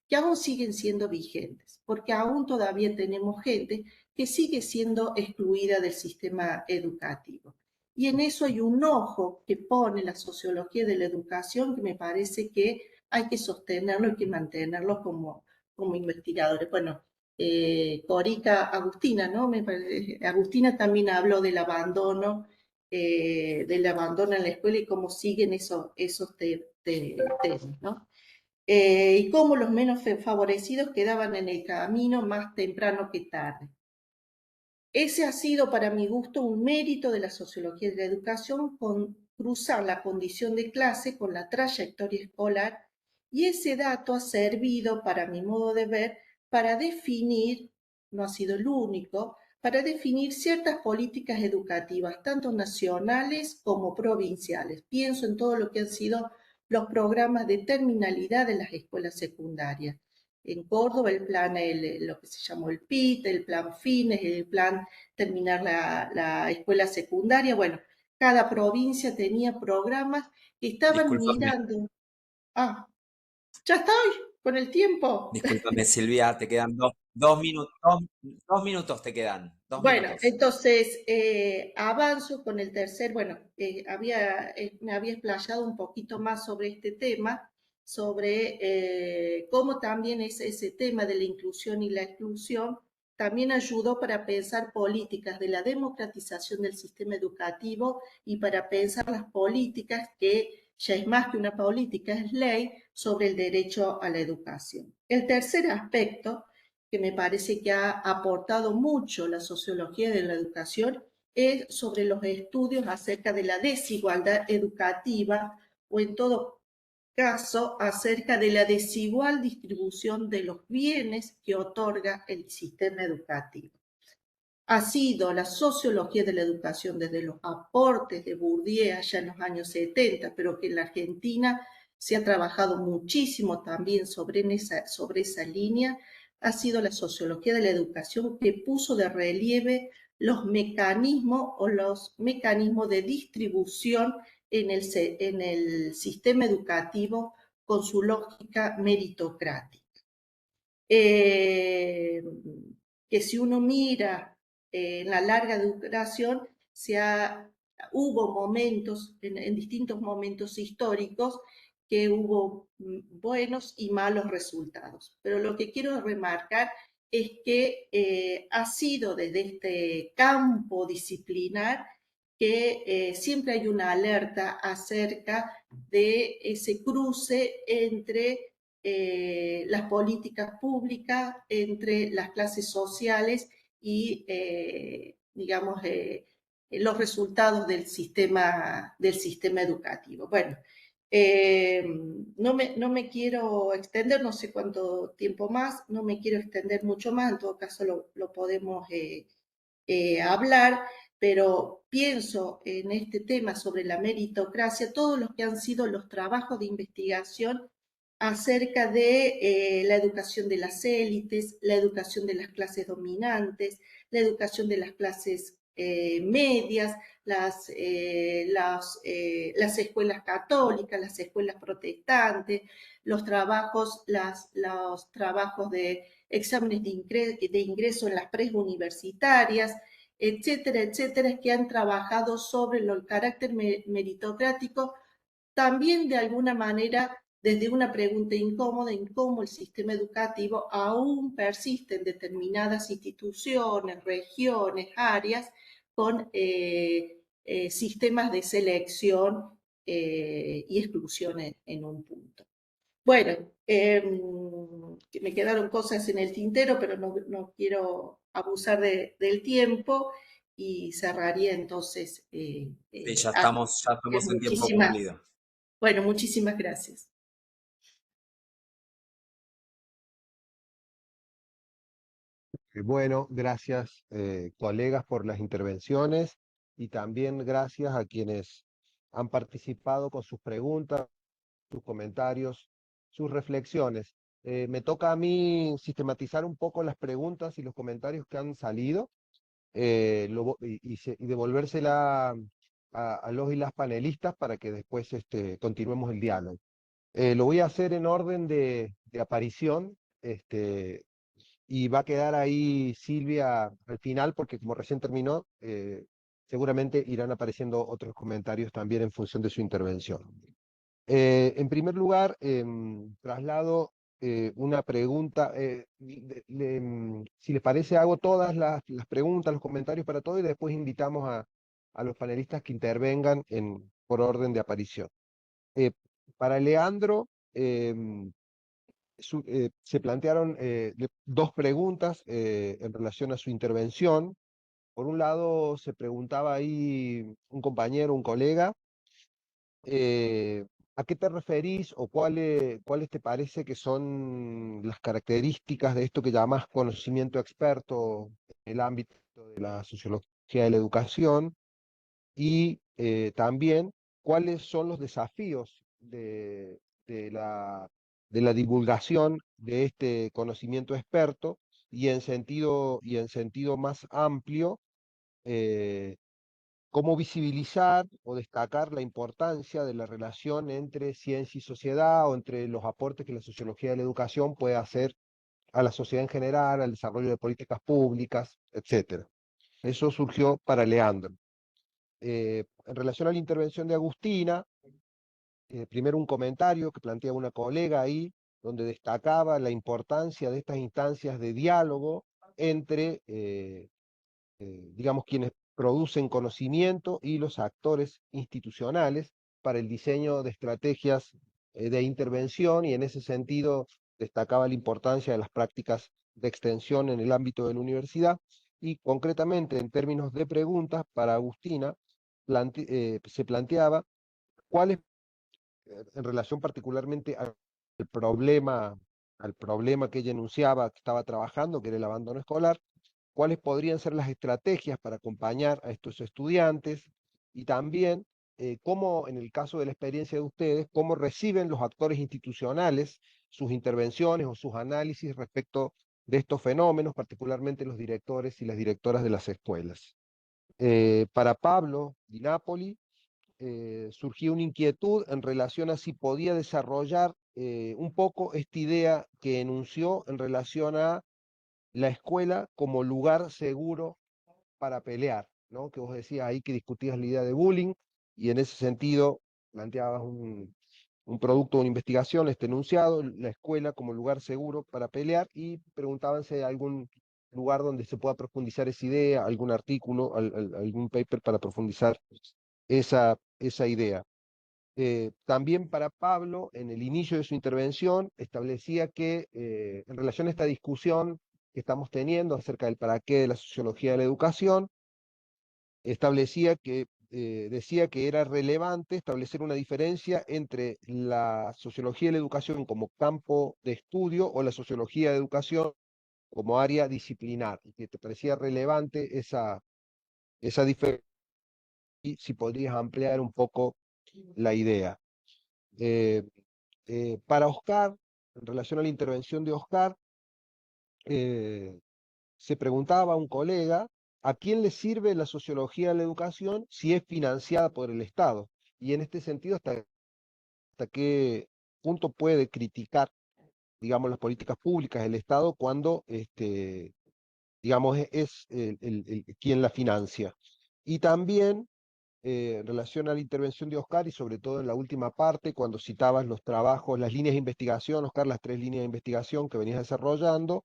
que aún siguen siendo vigentes, porque aún todavía tenemos gente que sigue siendo excluida del sistema educativo. Y en eso hay un ojo que pone la sociología de la educación que me parece que hay que sostenerlo y que mantenerlo como investigadores. Bueno, Corica Agustina, ¿no? Agustina también habló del abandono en la escuela y cómo siguen esos temas, ¿no? Y cómo los menos favorecidos quedaban en el camino más temprano que tarde. Ese ha sido, para mi gusto, un mérito de la sociología de la educación, con cruzar la condición de clase con la trayectoria escolar, y ese dato ha servido, para mi modo de ver, para definir, no ha sido el único, para definir ciertas políticas educativas, tanto nacionales como provinciales. Pienso en todo lo que han sido los programas de terminalidad de las escuelas secundarias. En Córdoba el plan, lo que se llamó el PIT, el plan FINES, el plan terminar la escuela secundaria. Bueno, cada provincia tenía programas que estaban mirando. Ah, ya estoy con el tiempo. Discúlpame, Silvia, te quedan dos minutos, dos minutos te quedan. Bueno, Minutos. entonces avanzo con el tercer. Bueno, me había explayado un poquito más sobre este tema, sobre cómo también ese tema de la inclusión y la exclusión también ayudó para pensar políticas de la democratización del sistema educativo y para pensar las políticas que ya es más que una política, es ley sobre el derecho a la educación. El tercer aspecto que me parece que ha aportado mucho la sociología de la educación es sobre los estudios acerca de la desigualdad educativa o en todo caso acerca de la desigual distribución de los bienes que otorga el sistema educativo. Ha sido la sociología de la educación desde los aportes de Bourdieu allá en los años 70, pero que en la Argentina se ha trabajado muchísimo también sobre esa línea, ha sido la sociología de la educación que puso de relieve los mecanismos de distribución en el sistema educativo con su lógica meritocrática. Que si uno mira en la larga duración, hubo momentos, en distintos momentos históricos, que hubo buenos y malos resultados. Pero lo que quiero remarcar es que ha sido desde este campo disciplinar que siempre hay una alerta acerca de ese cruce entre las políticas públicas, entre las clases sociales y, digamos, los resultados del sistema educativo. Bueno, no me quiero extender, no sé cuánto tiempo más, no me quiero extender mucho más, en todo caso lo podemos hablar, pero pienso en este tema sobre la meritocracia, todos los que han sido los trabajos de investigación acerca de la educación de las élites, la educación de las clases dominantes, la educación de las clases medias, las escuelas católicas, las escuelas protestantes, los trabajos de exámenes de ingreso en las preuniversitarias, etcétera, etcétera, que han trabajado sobre el carácter meritocrático, también de alguna manera desde una pregunta incómoda en cómo el sistema educativo aún persiste en determinadas instituciones, regiones, áreas, con sistemas de selección y exclusión en un punto. Bueno, me quedaron cosas en el tintero, pero no quiero abusar del tiempo y cerraría entonces. Sí, ya estamos en tiempo cumplido. Bueno, muchísimas gracias. Bueno, gracias colegas por las intervenciones y también gracias a quienes han participado con sus preguntas, sus comentarios, sus reflexiones. Me toca a mí sistematizar un poco las preguntas y los comentarios que han salido y devolvérsela a los y las panelistas para que después continuemos el diálogo. Lo voy a hacer en orden de aparición. Y va a quedar ahí Silvia al final, porque como recién terminó, seguramente irán apareciendo otros comentarios también en función de su intervención. En primer lugar, traslado una pregunta. Si les parece, hago todas las preguntas, los comentarios para todo y después invitamos a los panelistas que intervengan por orden de aparición. Para Leandro, se plantearon dos preguntas en relación a su intervención. Por un lado, se preguntaba ahí un compañero, un colega, ¿a qué te referís o cuáles te parece que son las características de esto que llamás conocimiento experto en el ámbito de la sociología de la educación? Y también, ¿cuáles son los desafíos de la divulgación de este conocimiento experto y en sentido más amplio, cómo visibilizar o destacar la importancia de la relación entre ciencia y sociedad o entre los aportes que la sociología de la educación puede hacer a la sociedad en general, al desarrollo de políticas públicas, etc. Eso surgió para Leandro. En relación a la intervención de Agustina, primero un comentario que planteaba una colega ahí, donde destacaba la importancia de estas instancias de diálogo entre, digamos, quienes producen conocimiento y los actores institucionales para el diseño de estrategias de intervención, y en ese sentido destacaba la importancia de las prácticas de extensión en el ámbito de la universidad, y concretamente en términos de preguntas para Agustina, se planteaba cuáles en relación particularmente al problema que ella enunciaba, que estaba trabajando, que era el abandono escolar, cuáles podrían ser las estrategias para acompañar a estos estudiantes y también cómo, en el caso de la experiencia de ustedes, cómo reciben los actores institucionales sus intervenciones o sus análisis respecto de estos fenómenos, particularmente los directores y las directoras de las escuelas. Para Pablo Di Napoli, surgió una inquietud en relación a si podía desarrollar un poco esta idea que enunció en relación a la escuela como lugar seguro para pelear, ¿no? Que vos decías ahí que discutías la idea de bullying, y en ese sentido planteabas un producto de una investigación, este enunciado, la escuela como lugar seguro para pelear, y preguntaban si hay algún lugar donde se pueda profundizar esa idea, algún artículo, algún paper para profundizar esa idea. También para Pablo, en el inicio de su intervención, establecía que en relación a esta discusión que estamos teniendo acerca del para qué de la sociología de la educación, decía que era relevante establecer una diferencia entre la sociología de la educación como campo de estudio o la sociología de educación como área disciplinar, y que te parecía relevante esa diferencia, y si podrías ampliar un poco la idea. Para Oscar, en relación a la intervención de Oscar, se preguntaba a un colega a quién le sirve la sociología de la educación si es financiada por el Estado. Y en este sentido, hasta qué punto puede criticar, digamos, las políticas públicas del Estado cuando, digamos, es quien la financia. Y también en relación a la intervención de Oscar, y sobre todo en la última parte, cuando citabas los trabajos, las líneas de investigación, Oscar, las 3 líneas de investigación que venías desarrollando,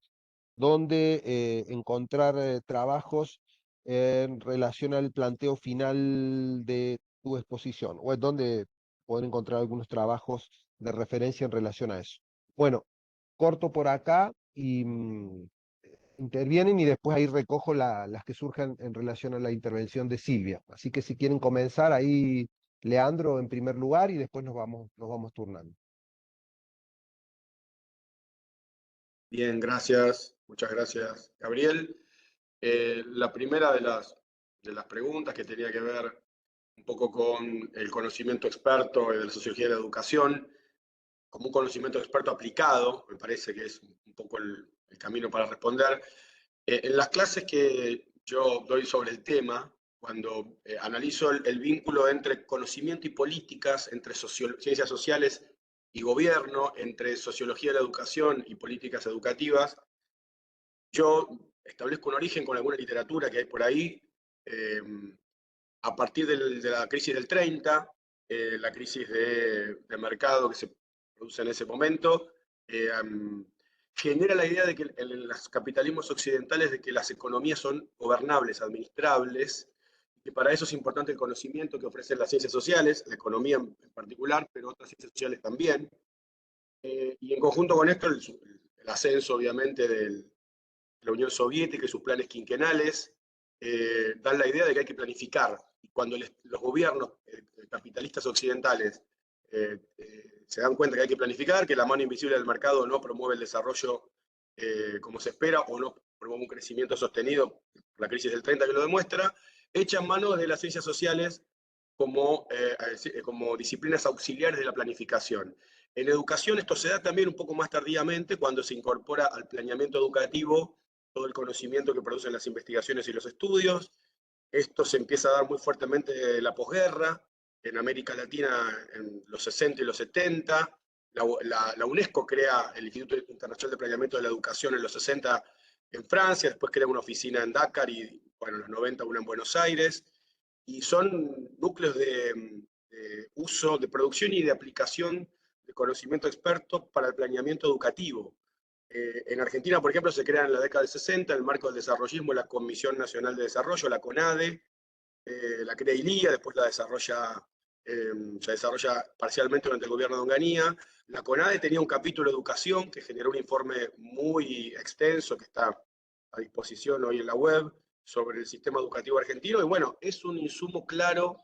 donde encontrar trabajos en relación al planteo final de tu exposición, o es donde poder encontrar algunos trabajos de referencia en relación a eso. Bueno, corto por acá y intervienen, y después ahí recojo las que surjan en relación a la intervención de Silvia. Así que si quieren comenzar ahí, Leandro en primer lugar, y después nos vamos turnando. Bien, gracias. Muchas gracias, Gabriel. La primera de las preguntas que tenía que ver un poco con el conocimiento experto de la sociología de la educación, como un conocimiento experto aplicado, me parece que es un poco el camino para responder. En las clases que yo doy sobre el tema, cuando analizo el vínculo entre conocimiento y políticas, entre ciencias sociales y gobierno, entre sociología de la educación y políticas educativas, yo establezco un origen con alguna literatura que hay por ahí, a partir de la crisis del 30, la crisis de mercado que se produce en ese momento, genera la idea de que en los capitalismos occidentales de que las economías son gobernables, administrables, y para eso es importante el conocimiento que ofrecen las ciencias sociales, la economía en particular, pero otras ciencias sociales también. Y en conjunto con esto, el ascenso, obviamente, de la Unión Soviética y sus planes quinquenales, dan la idea de que hay que planificar. Y cuando los gobiernos capitalistas occidentales se dan cuenta que hay que planificar, que la mano invisible del mercado no promueve el desarrollo como se espera, o no promueve un crecimiento sostenido, la crisis del 30 que lo demuestra, echan mano de las ciencias sociales como disciplinas auxiliares de la planificación. En educación esto se da también un poco más tardíamente, cuando se incorpora al planeamiento educativo todo el conocimiento que producen las investigaciones y los estudios. Esto se empieza a dar muy fuertemente en la posguerra, en América Latina en los 60 y los 70. La UNESCO crea el Instituto Internacional de Planeamiento de la Educación en los 60 en Francia, después crea una oficina en Dakar y, bueno, en los 90 una en Buenos Aires. Y son núcleos de uso, de producción y de aplicación de conocimiento experto para el planeamiento educativo. En Argentina, por ejemplo, se crea en la década del 60, en el marco del desarrollismo, la Comisión Nacional de Desarrollo, la CONADE, la crea ILIA, después se desarrolla parcialmente durante el gobierno de Onganía. La CONADE tenía un capítulo de educación que generó un informe muy extenso que está a disposición hoy en la web sobre el sistema educativo argentino, y bueno, es un insumo claro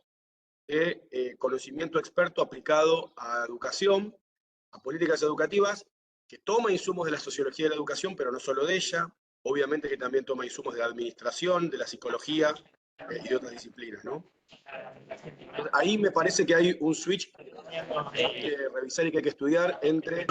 de conocimiento experto aplicado a educación, a políticas educativas, que toma insumos de la sociología de la educación, pero no solo de ella, obviamente que también toma insumos de la administración, de la psicología y de otras disciplinas, ¿no? Entonces, ahí me parece que hay un switch que hay que revisar y que hay que estudiar entre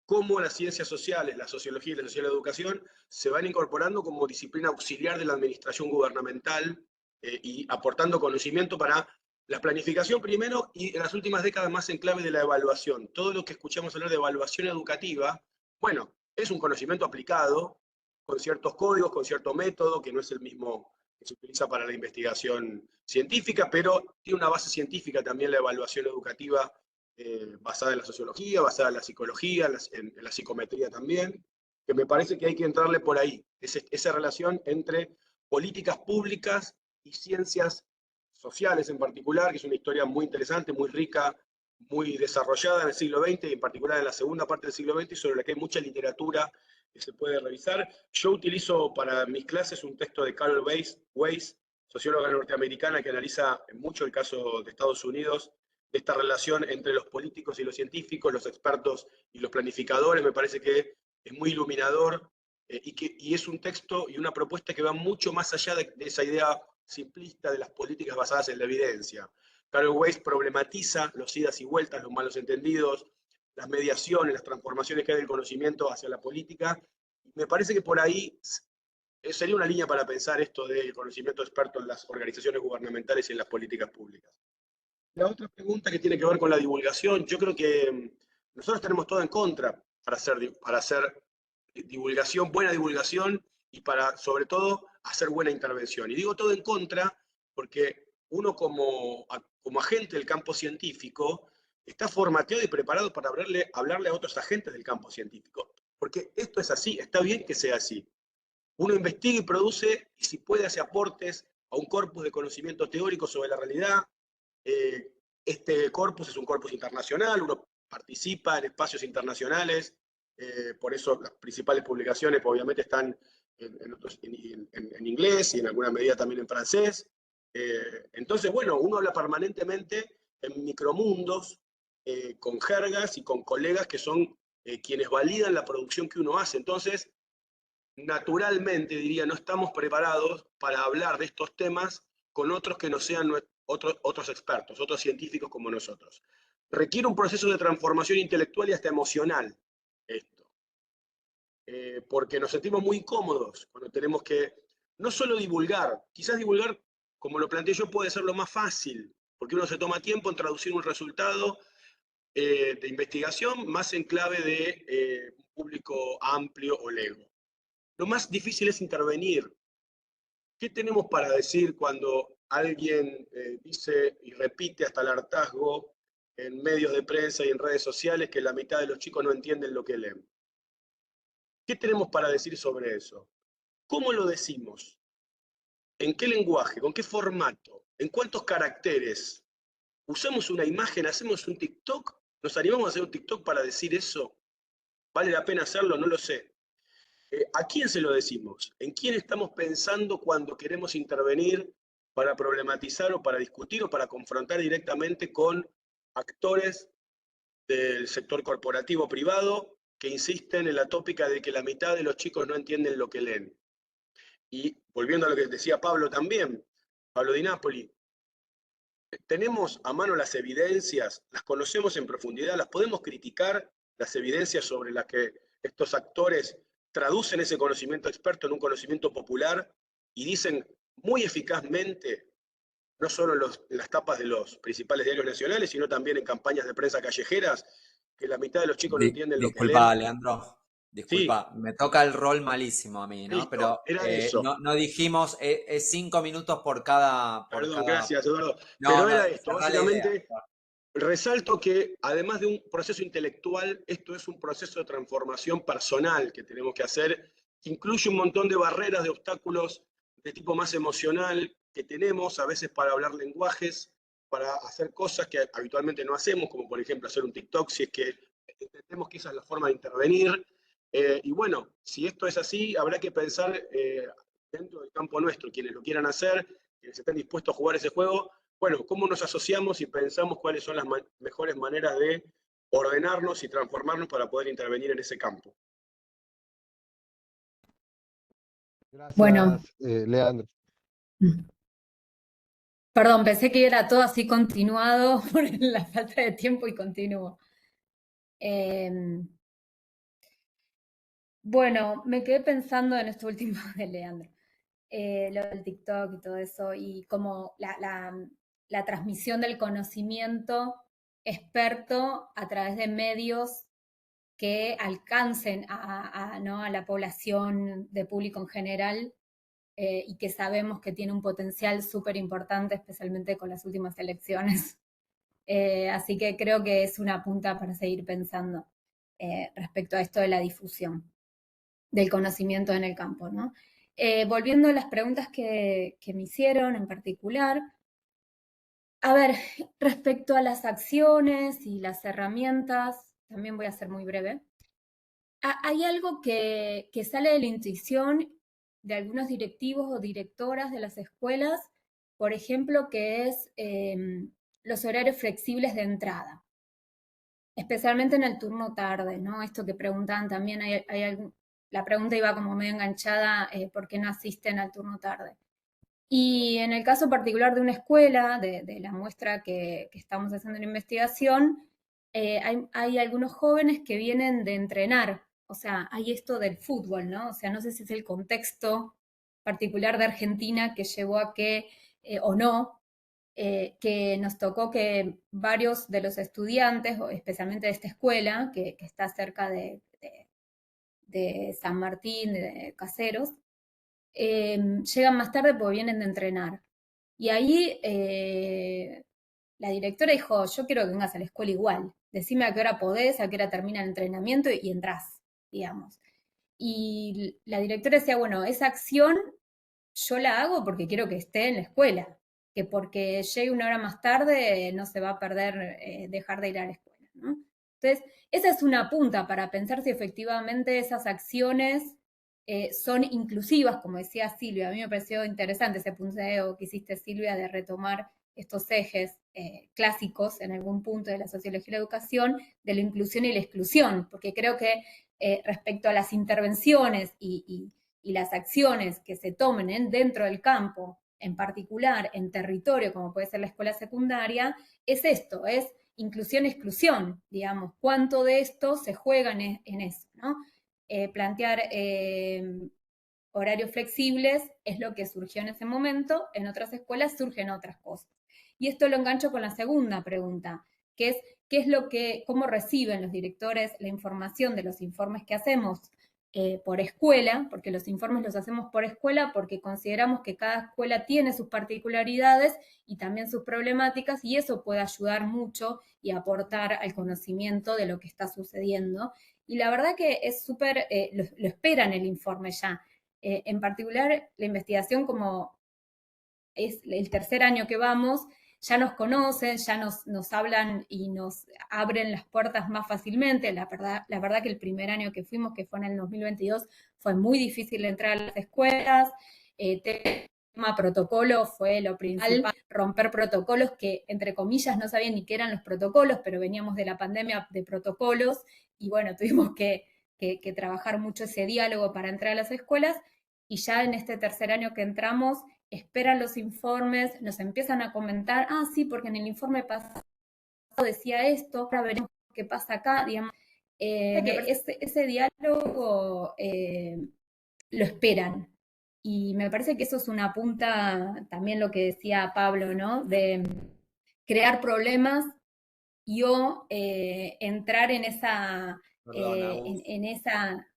cómo las ciencias sociales, la sociología y la sociología de la educación se van incorporando como disciplina auxiliar de la administración gubernamental y aportando conocimiento para la planificación primero y en las últimas décadas más en clave de la evaluación. Todo lo que escuchamos hablar de evaluación educativa, bueno, es un conocimiento aplicado con ciertos códigos, con cierto método, que no es el mismo que se utiliza para la investigación científica, pero tiene una base científica también la evaluación educativa basada en la sociología, basada en la psicología, en la psicometría también, que me parece que hay que entrarle por ahí, esa relación entre políticas públicas y ciencias sociales en particular, que es una historia muy interesante, muy rica, muy desarrollada en el siglo XX, y en particular en la segunda parte del siglo XX, y sobre la que hay mucha literatura que se puede revisar. Yo utilizo para mis clases un texto de Carol Weiss, socióloga norteamericana, que analiza mucho el caso de Estados Unidos, de esta relación entre los políticos y los científicos, los expertos y los planificadores. Me parece que es muy iluminador y es un texto y una propuesta que va mucho más allá de esa idea simplista de las políticas basadas en la evidencia. Carol Weiss problematiza los idas y vueltas, los malos entendidos, las mediaciones, las transformaciones que hay del conocimiento hacia la política. Me parece que por ahí sería una línea para pensar esto del conocimiento experto en las organizaciones gubernamentales y en las políticas públicas. La otra pregunta que tiene que ver con la divulgación, yo creo que nosotros tenemos todo en contra para hacer divulgación, buena divulgación y para, sobre todo, hacer buena intervención. Y digo todo en contra porque uno como agente del campo científico está formateado y preparado para hablarle a otros agentes del campo científico. Porque esto es así, está bien que sea así. Uno investiga y produce, y si puede hace aportes a un corpus de conocimiento teórico sobre la realidad. Este corpus es un corpus internacional, uno participa en espacios internacionales, por eso las principales publicaciones obviamente están en inglés y en alguna medida también en francés. Entonces, bueno, uno habla permanentemente en micromundos, con jergas y con colegas que son quienes validan la producción que uno hace. Entonces, naturalmente, diría, no estamos preparados para hablar de estos temas con otros que no sean otros expertos, otros científicos como nosotros. Requiere un proceso de transformación intelectual y hasta emocional esto. Porque nos sentimos muy incómodos cuando tenemos que no solo divulgar, quizás divulgar, como lo planteé yo, puede ser lo más fácil, porque uno se toma tiempo en traducir un resultado de investigación más en clave de un público amplio o lego. Lo más difícil es intervenir. ¿Qué tenemos para decir cuando alguien dice y repite hasta el hartazgo en medios de prensa y en redes sociales que la mitad de los chicos no entienden lo que leen? ¿Qué tenemos para decir sobre eso? ¿Cómo lo decimos? ¿En qué lenguaje? ¿Con qué formato? ¿En cuántos caracteres? ¿Usamos una imagen? ¿Hacemos un TikTok? ¿Nos animamos a hacer un TikTok para decir eso? ¿Vale la pena hacerlo? No lo sé. ¿A quién se lo decimos? ¿En quién estamos pensando cuando queremos intervenir para problematizar o para discutir o para confrontar directamente con actores del sector corporativo privado que insisten en la tópica de que la mitad de los chicos no entienden lo que leen? Y volviendo a lo que decía Pablo también, Pablo Di Napoli, tenemos a mano las evidencias, las conocemos en profundidad, las podemos criticar, las evidencias sobre las que estos actores traducen ese conocimiento experto en un conocimiento popular y dicen muy eficazmente, no solo en las tapas de los principales diarios nacionales, sino también en campañas de prensa callejeras, que la mitad de los chicos no entienden lo que leen. Disculpa, Leandro. Disculpa, sí. Me toca el rol malísimo a mí, ¿no? Listo, pero era eso. No dijimos, es 5 minutos por cada... Perdón, gracias, Eduardo. No, pero era esto, básicamente... Resalto que, además de un proceso intelectual, esto es un proceso de transformación personal que tenemos que hacer, que incluye un montón de barreras, de obstáculos de tipo más emocional que tenemos, a veces para hablar lenguajes, para hacer cosas que habitualmente no hacemos, como por ejemplo hacer un TikTok, si es que entendemos que esa es la forma de intervenir. Y bueno, si esto es así, habrá que pensar dentro del campo nuestro, quienes lo quieran hacer, quienes estén dispuestos a jugar ese juego, bueno, cómo nos asociamos y pensamos cuáles son las mejores maneras de ordenarnos y transformarnos para poder intervenir en ese campo. Gracias, Bueno, Leandro. perdón, pensé que era todo así continuado por la falta de tiempo y continúo. Bueno, me quedé pensando en esto último de Leandro, lo del TikTok y todo eso, y como la transmisión del conocimiento experto a través de medios que alcancen ¿no? a la población de público en general, y que sabemos que tiene un potencial súper importante, especialmente con las últimas elecciones. Así que creo que es una punta para seguir pensando respecto a esto de la difusión del conocimiento en el campo, ¿no? Volviendo a las preguntas que me hicieron en particular, a ver, respecto a las acciones y las herramientas, también voy a ser muy breve. Hay algo que sale de la intuición de algunos directivos o directoras de las escuelas, por ejemplo, que es los horarios flexibles de entrada, especialmente en el turno tarde, ¿no? Esto que preguntaban también, la pregunta iba como medio enganchada, ¿por qué no asisten al turno tarde? Y en el caso particular de una escuela, de la muestra que estamos haciendo en investigación, hay algunos jóvenes que vienen de entrenar, o sea, hay esto del fútbol, ¿no? O sea, no sé si es el contexto particular de Argentina que llevó a que, o no, que nos tocó que varios de los estudiantes, especialmente de esta escuela, que está cerca de San Martín, de Caseros, llegan más tarde porque vienen de entrenar. Y ahí la directora dijo, yo quiero que vengas a la escuela igual, decime a qué hora podés, a qué hora termina el entrenamiento y entrás, digamos. Y la directora decía, bueno, esa acción yo la hago porque quiero que esté en la escuela, que porque llegue una hora más tarde no se va a perder dejar de ir a la escuela, ¿no? Entonces, esa es una punta para pensar si efectivamente esas acciones son inclusivas, como decía Silvia. A mí me pareció interesante ese punteo que hiciste, Silvia, de retomar estos ejes clásicos en algún punto de la sociología de la educación, de la inclusión y la exclusión, porque creo que respecto a las intervenciones y las acciones que se tomen dentro del campo, en particular en territorio, como puede ser la escuela secundaria, es esto, es inclusión-exclusión, digamos, cuánto de esto se juega en eso, ¿no? Plantear horarios flexibles es lo que surgió en ese momento, en otras escuelas surgen otras cosas. Y esto lo engancho con la segunda pregunta, que es cómo reciben los directores la información de los informes que hacemos por escuela, porque los informes los hacemos por escuela porque consideramos que cada escuela tiene sus particularidades y también sus problemáticas, y eso puede ayudar mucho y aportar al conocimiento de lo que está sucediendo. Y la verdad que es súper, lo esperan el informe ya. En particular, la investigación, como es el tercer año que vamos, ya nos conocen, ya nos hablan y nos abren las puertas más fácilmente. La verdad que el primer año que fuimos, que fue en el 2022, fue muy difícil entrar a las escuelas. Tema protocolo fue lo principal, romper protocolos que, entre comillas, no sabían ni qué eran los protocolos, pero veníamos de la pandemia de protocolos y bueno, tuvimos que trabajar mucho ese diálogo para entrar a las escuelas, y ya en este tercer año que entramos, esperan los informes, nos empiezan a comentar, sí, porque en el informe pasado decía esto, ahora veremos qué pasa acá, digamos. Ese diálogo lo esperan. Y me parece que eso es una punta, también lo que decía Pablo, ¿no? De crear problemas y entrar en esa... en esa...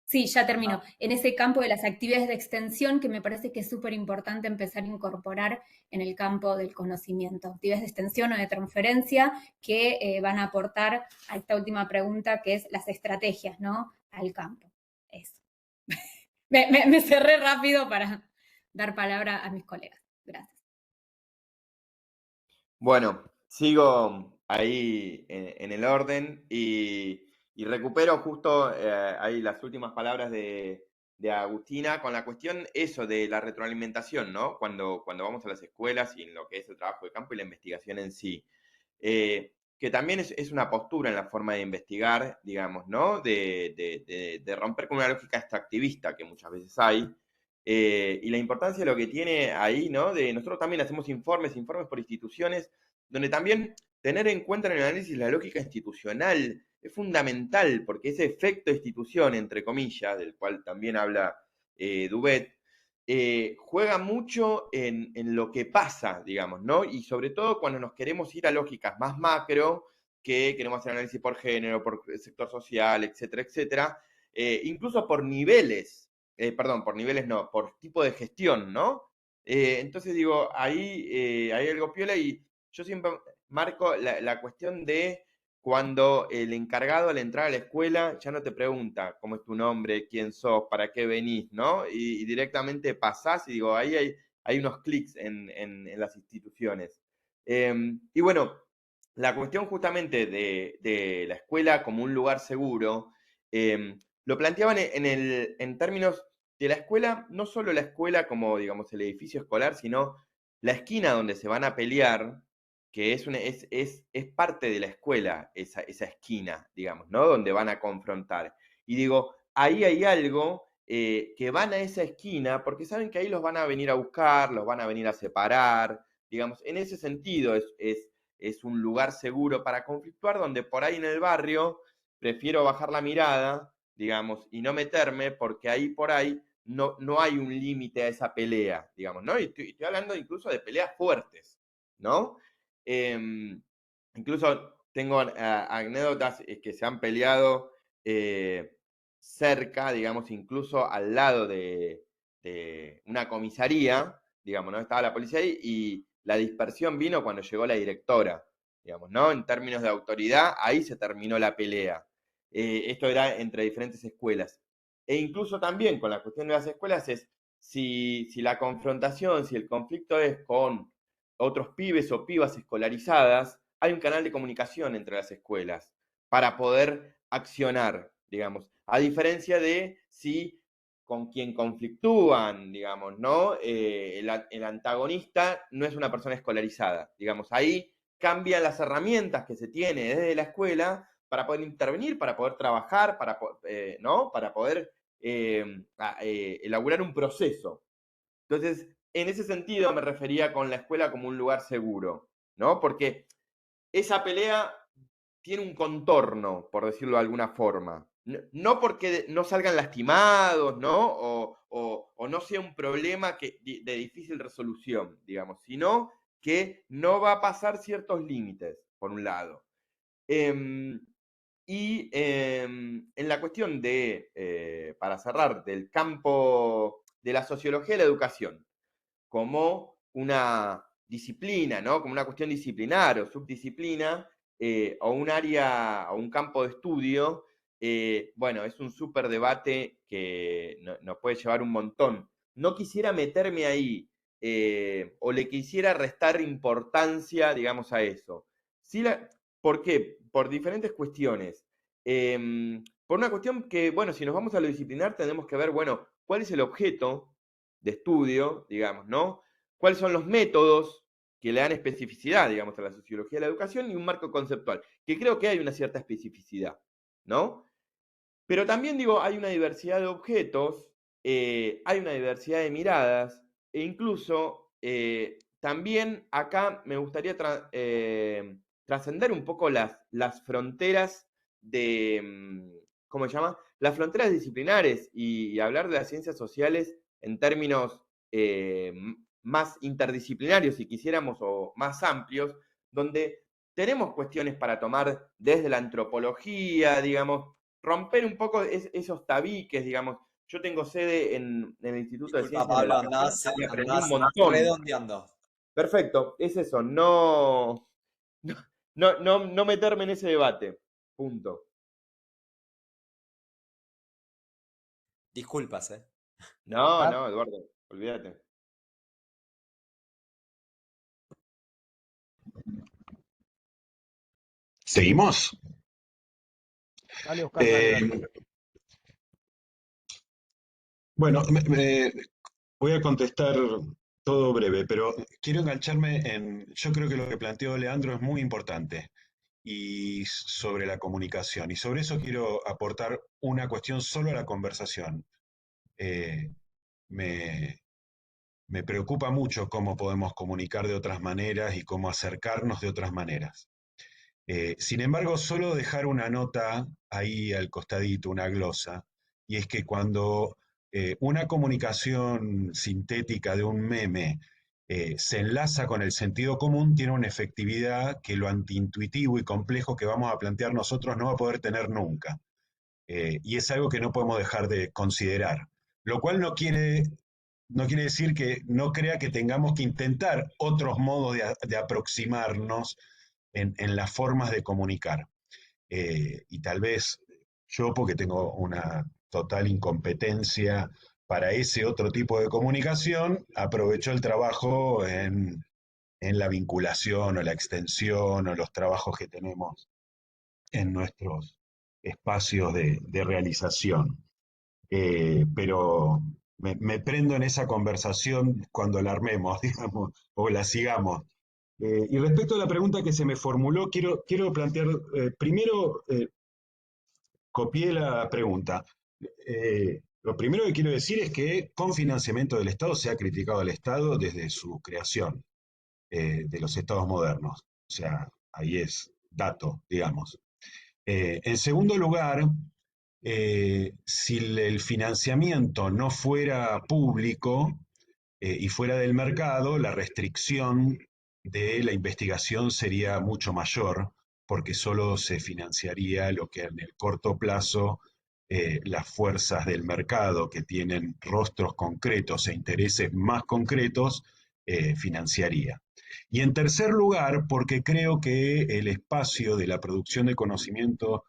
Sí, ya termino. En ese campo de las actividades de extensión, que me parece que es súper importante empezar a incorporar en el campo del conocimiento. Actividades de extensión o de transferencia que van a aportar a esta última pregunta, que es las estrategias, ¿no? Al campo. Eso. Me cerré rápido para dar palabra a mis colegas. Gracias. Bueno, sigo ahí en el orden y recupero justo ahí las últimas palabras de de Agustina con la cuestión eso de la retroalimentación, ¿no? Cuando vamos a las escuelas y en lo que es el trabajo de campo y la investigación en sí. Que también es una postura en la forma de investigar, digamos, ¿no? De romper con una lógica extractivista que muchas veces hay, y la importancia de lo que tiene ahí, ¿no? Nosotros también hacemos informes por instituciones, donde también tener en cuenta en el análisis la lógica institucional es fundamental, porque ese efecto institución, entre comillas, del cual también habla Dubet, juega mucho en lo que pasa, digamos, ¿no? Y sobre todo cuando nos queremos ir a lógicas más macro, que queremos hacer análisis por género, por sector social, etcétera, etcétera, incluso por niveles, por niveles no, por tipo de gestión, ¿no? Entonces digo, ahí hay algo piola y yo siempre marco la cuestión de cuando el encargado al entrar a la escuela ya no te pregunta cómo es tu nombre, quién sos, para qué venís, ¿no? Y directamente pasás y digo, ahí hay unos clics en las instituciones. Y bueno, la cuestión justamente de la escuela como un lugar seguro, lo planteaban en términos de la escuela, no solo la escuela como, digamos, el edificio escolar, sino la esquina donde se van a pelear, que es parte de la escuela, esa esquina, digamos, ¿no? Donde van a confrontar. Y digo, ahí hay algo que van a esa esquina porque saben que ahí los van a venir a buscar, los van a venir a separar, digamos, en ese sentido es un lugar seguro para conflictuar, donde por ahí en el barrio prefiero bajar la mirada, digamos, y no meterme, porque ahí por ahí no hay un límite a esa pelea, digamos, ¿no? Y estoy hablando incluso de peleas fuertes, ¿no? Incluso tengo anécdotas que se han peleado cerca, digamos, incluso al lado de una comisaría, digamos, ¿no? Estaba la policía ahí y la dispersión vino cuando llegó la directora, digamos, ¿no? En términos de autoridad, ahí se terminó la pelea. Esto era entre diferentes escuelas. E incluso también con la cuestión de las escuelas es si la confrontación, si el conflicto es con otros pibes o pibas escolarizadas, hay un canal de comunicación entre las escuelas para poder accionar, digamos. A diferencia de si con quien conflictúan, digamos, ¿no? El antagonista no es una persona escolarizada, digamos. Ahí cambian las herramientas que se tiene desde la escuela para poder intervenir, para poder trabajar, ¿no? Para poder elaborar un proceso. Entonces, en ese sentido me refería con la escuela como un lugar seguro, ¿no? Porque esa pelea tiene un contorno, por decirlo de alguna forma. No porque no salgan lastimados, ¿no? O no sea un problema de difícil resolución, digamos, sino que no va a pasar ciertos límites, por un lado. En la cuestión para cerrar, del campo de la sociología de la educación, como una disciplina, ¿no? Como una cuestión disciplinar o subdisciplina, o un área o un campo de estudio, bueno, es un súper debate que nos puede llevar un montón. No quisiera meterme ahí, o le quisiera restar importancia, digamos, a eso. ¿Por qué? Por diferentes cuestiones. Por una cuestión que, bueno, si nos vamos a lo disciplinar, tenemos que ver, bueno, cuál es el objeto de estudio, digamos, ¿no? ¿Cuáles son los métodos que le dan especificidad, digamos, a la sociología de la educación y un marco conceptual? Que creo que hay una cierta especificidad, ¿no? Pero también digo, hay una diversidad de objetos, hay una diversidad de miradas, e incluso también acá me gustaría trascender un poco las fronteras ¿cómo se llama? Las fronteras disciplinares y hablar de las ciencias sociales en términos más interdisciplinarios, si quisiéramos, o más amplios, donde tenemos cuestiones para tomar desde la antropología, digamos, romper un poco esos tabiques, digamos. Yo tengo sede en el Instituto de Disculpa, Ciencias de la Pablo, Educación y aprendí un andás montón. redondeando. Perfecto, es eso, no meterme en ese debate. Punto. Disculpas, ¿eh? No, Eduardo, olvídate. ¿Seguimos? Dale, Oscar, dale. Bueno, voy a contestar todo breve, pero quiero engancharme yo creo que lo que planteó Leandro es muy importante y sobre la comunicación. Y sobre eso quiero aportar una cuestión solo a la conversación. Eh, me, me preocupa mucho cómo podemos comunicar de otras maneras y cómo acercarnos de otras maneras. Sin embargo, solo dejar una nota ahí al costadito, una glosa, y es que cuando una comunicación sintética de un meme se enlaza con el sentido común, tiene una efectividad que lo antiintuitivo y complejo que vamos a plantear nosotros no va a poder tener nunca. Y es algo que no podemos dejar de considerar. Lo cual no quiere decir que no crea que tengamos que intentar otros modos de aproximarnos en las formas de comunicar. Y tal vez yo, porque tengo una total incompetencia para ese otro tipo de comunicación, aprovecho el trabajo en la vinculación o la extensión o los trabajos que tenemos en nuestros espacios de realización. Pero me prendo en esa conversación cuando la armemos, digamos, o la sigamos. Y respecto a la pregunta que se me formuló, quiero plantear, primero copié la pregunta. Lo primero que quiero decir es que con financiamiento del Estado se ha criticado al Estado desde su creación de los Estados modernos. O sea, ahí es dato, digamos. En segundo lugar, si el financiamiento no fuera público y fuera del mercado, la restricción de la investigación sería mucho mayor, porque solo se financiaría lo que en el corto plazo las fuerzas del mercado que tienen rostros concretos e intereses más concretos financiaría. Y en tercer lugar, porque creo que el espacio de la producción de conocimiento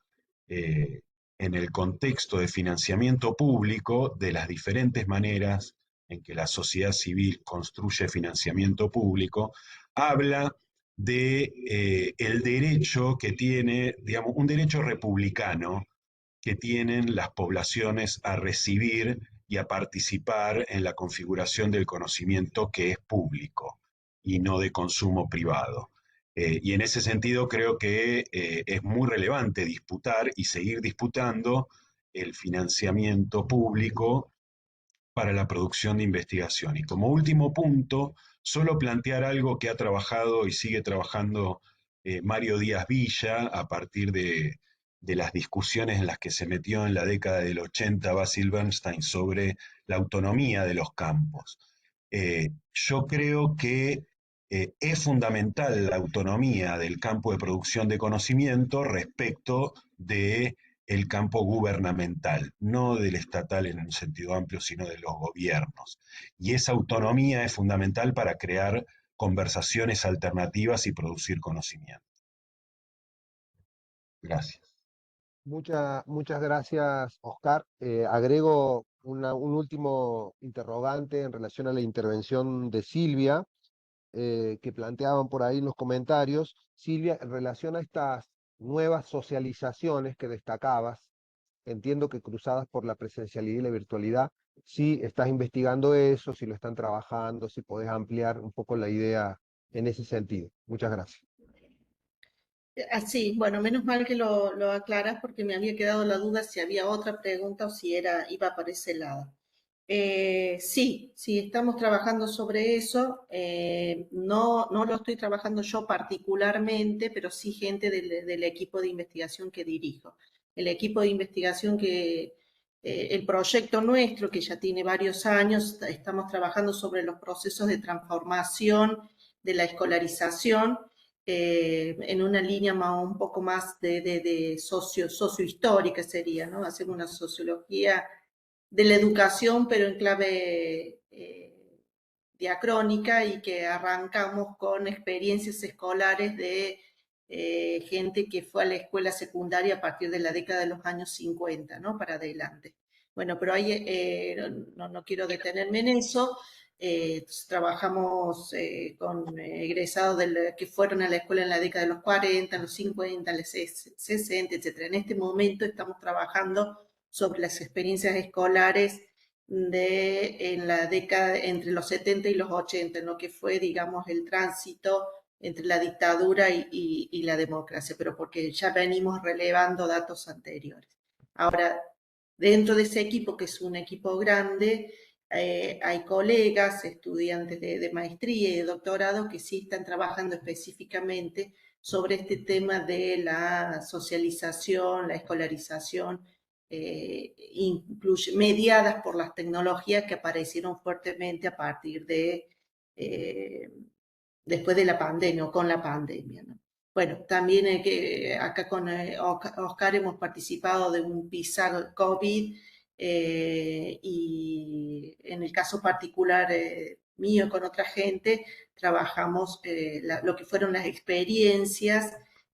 eh, en el contexto de financiamiento público, de las diferentes maneras en que la sociedad civil construye financiamiento público, habla de el derecho que tiene, digamos, un derecho republicano que tienen las poblaciones a recibir y a participar en la configuración del conocimiento que es público y no de consumo privado. Y en ese sentido creo que es muy relevante disputar y seguir disputando el financiamiento público para la producción de investigación. Y como último punto, solo plantear algo que ha trabajado y sigue trabajando Mario Díaz Villa a partir de las discusiones en las que se metió en la década del 80 Basil Bernstein sobre la autonomía de los campos. Yo creo que es fundamental la autonomía del campo de producción de conocimiento respecto de el campo gubernamental, no del estatal en un sentido amplio, sino de los gobiernos. Y esa autonomía es fundamental para crear conversaciones alternativas y producir conocimiento. Gracias. Muchas gracias, Oscar. Agrego un último interrogante en relación a la intervención de Silvia, que planteaban por ahí en los comentarios. Silvia, en relación a estas nuevas socializaciones que destacabas, entiendo que cruzadas por la presencialidad y la virtualidad, si estás investigando eso, si lo están trabajando, si podés ampliar un poco la idea en ese sentido. Muchas gracias. Así, bueno, menos mal que lo aclaras porque me había quedado la duda si había otra pregunta o si iba para ese lado. Sí, estamos trabajando sobre eso. No lo estoy trabajando yo particularmente, pero sí gente del equipo de investigación que dirijo. El equipo de investigación el proyecto nuestro, que ya tiene varios años, estamos trabajando sobre los procesos de transformación de la escolarización en una línea un poco más de sociohistórica sería, ¿no? Hacer una sociología de la educación, pero en clave diacrónica, y que arrancamos con experiencias escolares de gente que fue a la escuela secundaria a partir de la década de los años 50, ¿no? Para adelante. Bueno, pero ahí no quiero detenerme en eso. Trabajamos con egresados que fueron a la escuela en la década de los 40, los 50, los 60, etc. En este momento estamos trabajando sobre las experiencias escolares en la década entre los 70 y los 80, en lo que fue, digamos, el tránsito entre la dictadura y la democracia, pero porque ya venimos relevando datos anteriores. Ahora, dentro de ese equipo, que es un equipo grande, hay colegas, estudiantes de maestría y de doctorado que sí están trabajando específicamente sobre este tema de la socialización, la escolarización, mediadas por las tecnologías que aparecieron fuertemente a partir de después de la pandemia o con la pandemia, ¿no? Bueno, también acá con Oscar hemos participado de un PISA COVID y en el caso particular mío con otra gente trabajamos lo que fueron las experiencias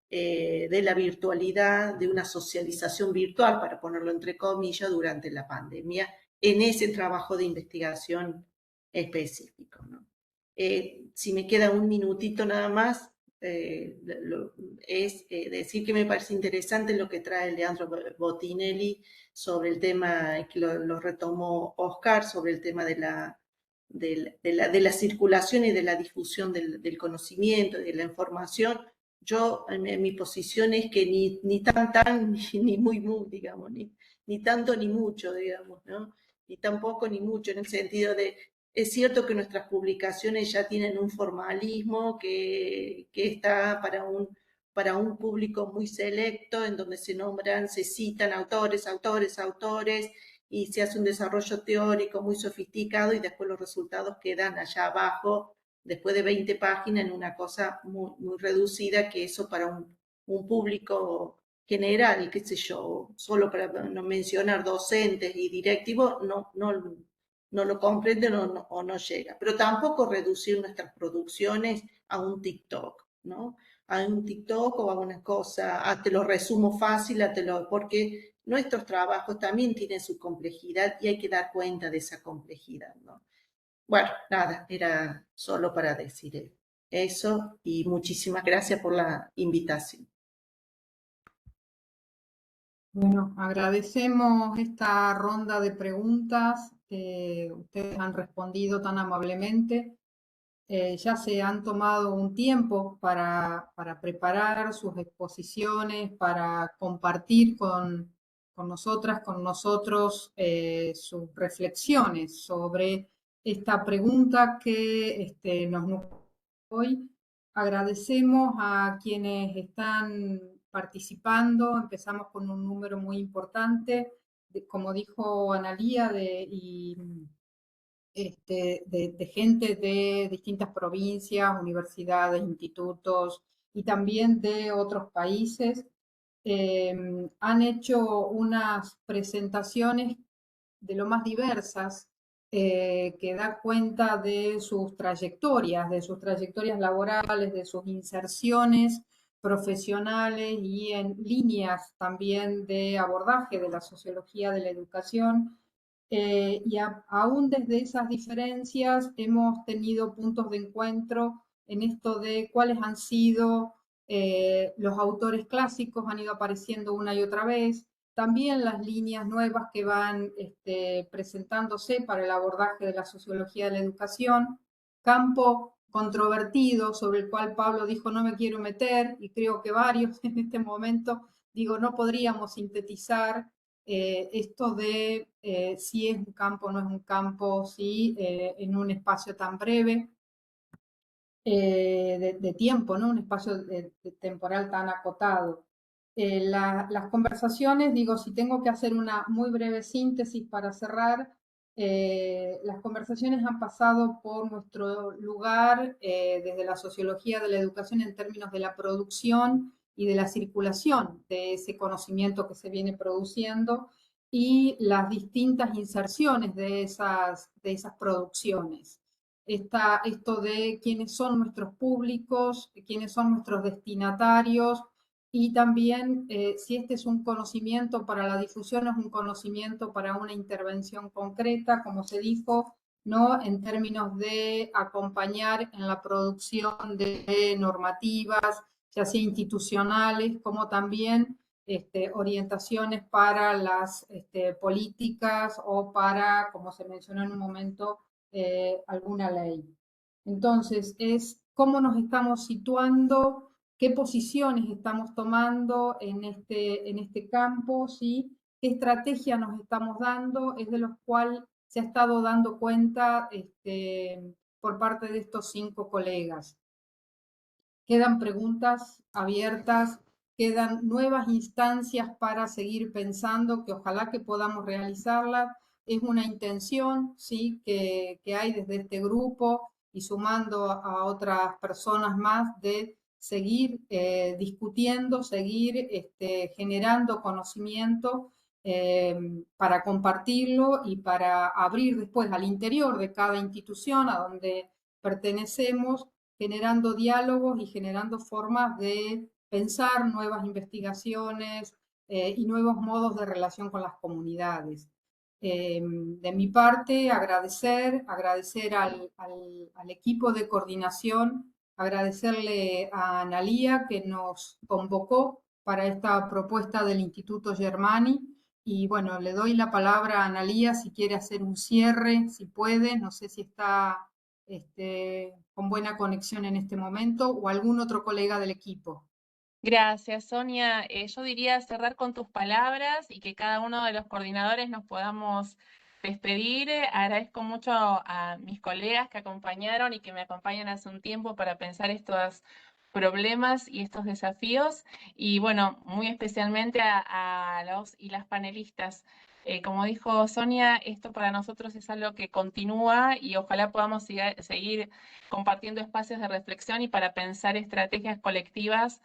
de la virtualidad, de una socialización virtual, para ponerlo entre comillas, durante la pandemia, en ese trabajo de investigación específico, ¿no? Si me queda un minutito nada más, es decir que me parece interesante lo que trae Leandro Bottinelli sobre el tema, que lo retomó Oscar, sobre el tema de la circulación y de la difusión del conocimiento y de la información. Yo, en mi posición es que ni tan, ni muy, digamos, ni tanto ni mucho, digamos, ¿no? Ni tampoco ni mucho, en el sentido de, es cierto que nuestras publicaciones ya tienen un formalismo que está para un público muy selecto, en donde se citan autores, y se hace un desarrollo teórico muy sofisticado y después los resultados quedan allá abajo, después de 20 páginas, en una cosa muy, muy reducida, que eso para un público general, qué sé yo, solo para no mencionar docentes y directivos, no lo comprenden o no llega. Pero tampoco reducir nuestras producciones a un TikTok, ¿no? A un TikTok o a una cosa, te lo resumo fácil, porque nuestros trabajos también tienen su complejidad y hay que dar cuenta de esa complejidad, ¿no? Bueno, nada, era solo para decir eso y muchísimas gracias por la invitación. Bueno, agradecemos esta ronda de preguntas que ustedes han respondido tan amablemente. Ya se han tomado un tiempo para preparar sus exposiciones, para compartir con nosotras, con nosotros, sus reflexiones sobre esta pregunta que nos nutre hoy. Agradecemos a quienes están participando. Empezamos con un número muy importante, como dijo Analía, de gente de distintas provincias, universidades, institutos y también de otros países. Han hecho unas presentaciones de lo más diversas que da cuenta de sus trayectorias laborales, de sus inserciones profesionales y en líneas también de abordaje de la sociología de la educación. Y aún desde esas diferencias hemos tenido puntos de encuentro en esto de cuáles han sido los autores clásicos, han ido apareciendo una y otra vez, también las líneas nuevas que van presentándose para el abordaje de la sociología de la educación, campo controvertido sobre el cual Pablo dijo no me quiero meter, y creo que varios en este momento, digo, no podríamos sintetizar esto de si es un campo o no es un campo, si en un espacio tan breve de tiempo, ¿no? Un espacio temporal tan acotado. Las conversaciones, digo, si tengo que hacer una muy breve síntesis para cerrar, las conversaciones han pasado por nuestro lugar desde la sociología de la educación en términos de la producción y de la circulación de ese conocimiento que se viene produciendo y las distintas inserciones de esas producciones. Esto de quiénes son nuestros públicos, quiénes son nuestros destinatarios, y también si este es un conocimiento para la difusión, es un conocimiento para una intervención concreta, como se dijo, ¿no? En términos de acompañar en la producción de normativas, ya sea institucionales, como también orientaciones para las políticas o para, como se mencionó en un momento, alguna ley. Entonces, es cómo nos estamos situando, qué posiciones estamos tomando en este campo, ¿sí? Qué estrategia nos estamos dando, es de los cuales se ha estado dando cuenta por parte de estos 5 colegas. Quedan preguntas abiertas, quedan nuevas instancias para seguir pensando, que ojalá que podamos realizarlas. Es una intención, ¿sí?, que hay desde este grupo y sumando a otras personas más de seguir discutiendo, seguir generando conocimiento para compartirlo y para abrir después al interior de cada institución a donde pertenecemos, generando diálogos y generando formas de pensar nuevas investigaciones y nuevos modos de relación con las comunidades. De mi parte, agradecer al equipo de coordinación, agradecerle a Analía que nos convocó para esta propuesta del Instituto Germani. Y bueno, le doy la palabra a Analía si quiere hacer un cierre, si puede, no sé si está con buena conexión en este momento, o algún otro colega del equipo. Gracias, Sonia. Yo diría cerrar con tus palabras y que cada uno de los coordinadores nos podamos despedir. Agradezco mucho a mis colegas que acompañaron y que me acompañan hace un tiempo para pensar estos problemas y estos desafíos. Y bueno, muy especialmente a los y las panelistas. Como dijo Sonia, esto para nosotros es algo que continúa y ojalá podamos seguir compartiendo espacios de reflexión y para pensar estrategias colectivas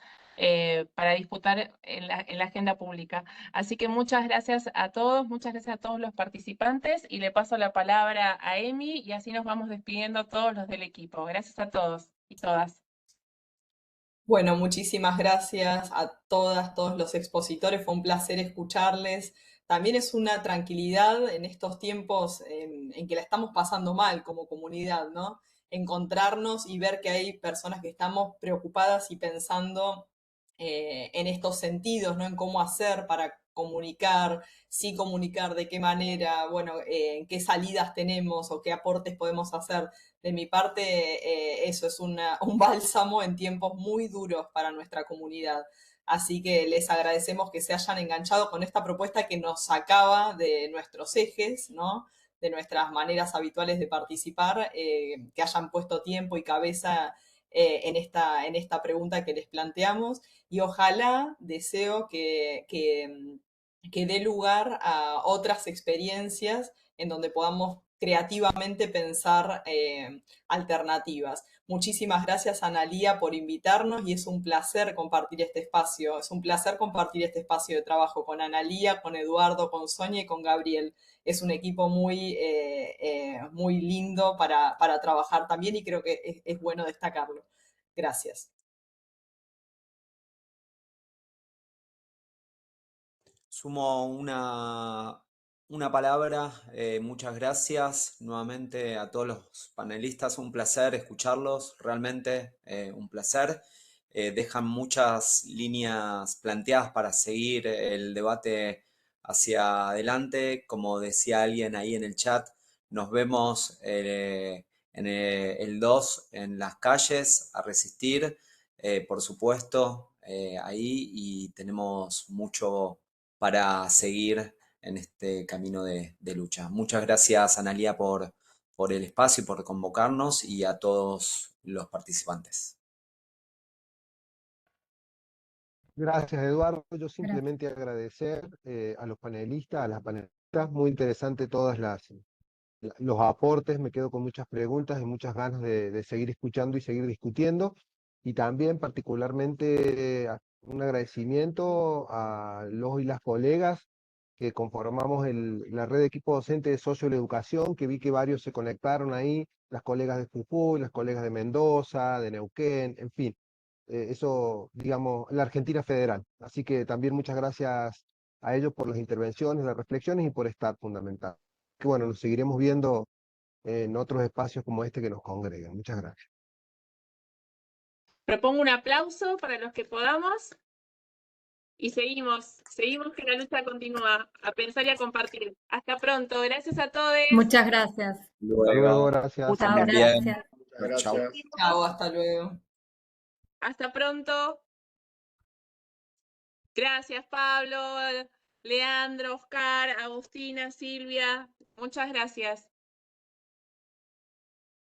para disputar en la agenda pública. Así que muchas gracias a todos, muchas gracias a todos los participantes y le paso la palabra a Emi y así nos vamos despidiendo todos los del equipo. Gracias a todos y todas. Bueno, muchísimas gracias a todas, todos los expositores, fue un placer escucharles. También es una tranquilidad en estos tiempos en que la estamos pasando mal como comunidad, ¿no? Encontrarnos y ver que hay personas que estamos preocupadas y pensando en estos sentidos, ¿no? En cómo hacer para comunicar, sí comunicar, de qué manera, bueno, qué salidas tenemos o qué aportes podemos hacer. De mi parte, eso es un bálsamo en tiempos muy duros para nuestra comunidad. Así que les agradecemos que se hayan enganchado con esta propuesta que nos sacaba de nuestros ejes, ¿no? De nuestras maneras habituales de participar, que hayan puesto tiempo y cabeza en esta pregunta que les planteamos. Y ojalá, deseo que dé lugar a otras experiencias en donde podamos creativamente pensar alternativas. Muchísimas gracias, Analía, por invitarnos y es un placer compartir este espacio. Es un placer compartir este espacio de trabajo con Analía, con Eduardo, con Sonia y con Gabriel. Es un equipo muy lindo para trabajar también y creo que es bueno destacarlo. Gracias. Sumo una palabra, muchas gracias nuevamente a todos los panelistas, un placer escucharlos, realmente un placer. Dejan muchas líneas planteadas para seguir el debate hacia adelante. Como decía alguien ahí en el chat, nos vemos en el 2 en las calles a resistir, por supuesto, ahí y tenemos mucho para seguir en este camino de lucha. Muchas gracias, Analía, por el espacio y por convocarnos y a todos los participantes. Gracias, Eduardo. Yo simplemente agradecer a los panelistas, a las panelistas, muy interesante todas los aportes, me quedo con muchas preguntas y muchas ganas de seguir escuchando y seguir discutiendo. Y también particularmente un agradecimiento a los y las colegas que conformamos la red de equipo docente de Socio de Educación, que vi que varios se conectaron ahí, las colegas de Jujuy, las colegas de Mendoza, de Neuquén, en fin, eso, digamos, la Argentina Federal. Así que también muchas gracias a ellos por las intervenciones, las reflexiones y por estar fundamental. Que bueno, nos seguiremos viendo en otros espacios como este que nos congregan. Muchas gracias. Propongo un aplauso para los que podamos. Y seguimos que la lucha continúa, a pensar y a compartir. Hasta pronto, gracias a todos. Muchas gracias. Hasta luego, gracias. Muchas Chao, gracias. gracias. Muchas Chau. gracias. Chao, hasta luego. Hasta pronto. Gracias, Pablo, Leandro, Oscar, Agustina, Silvia. Muchas gracias.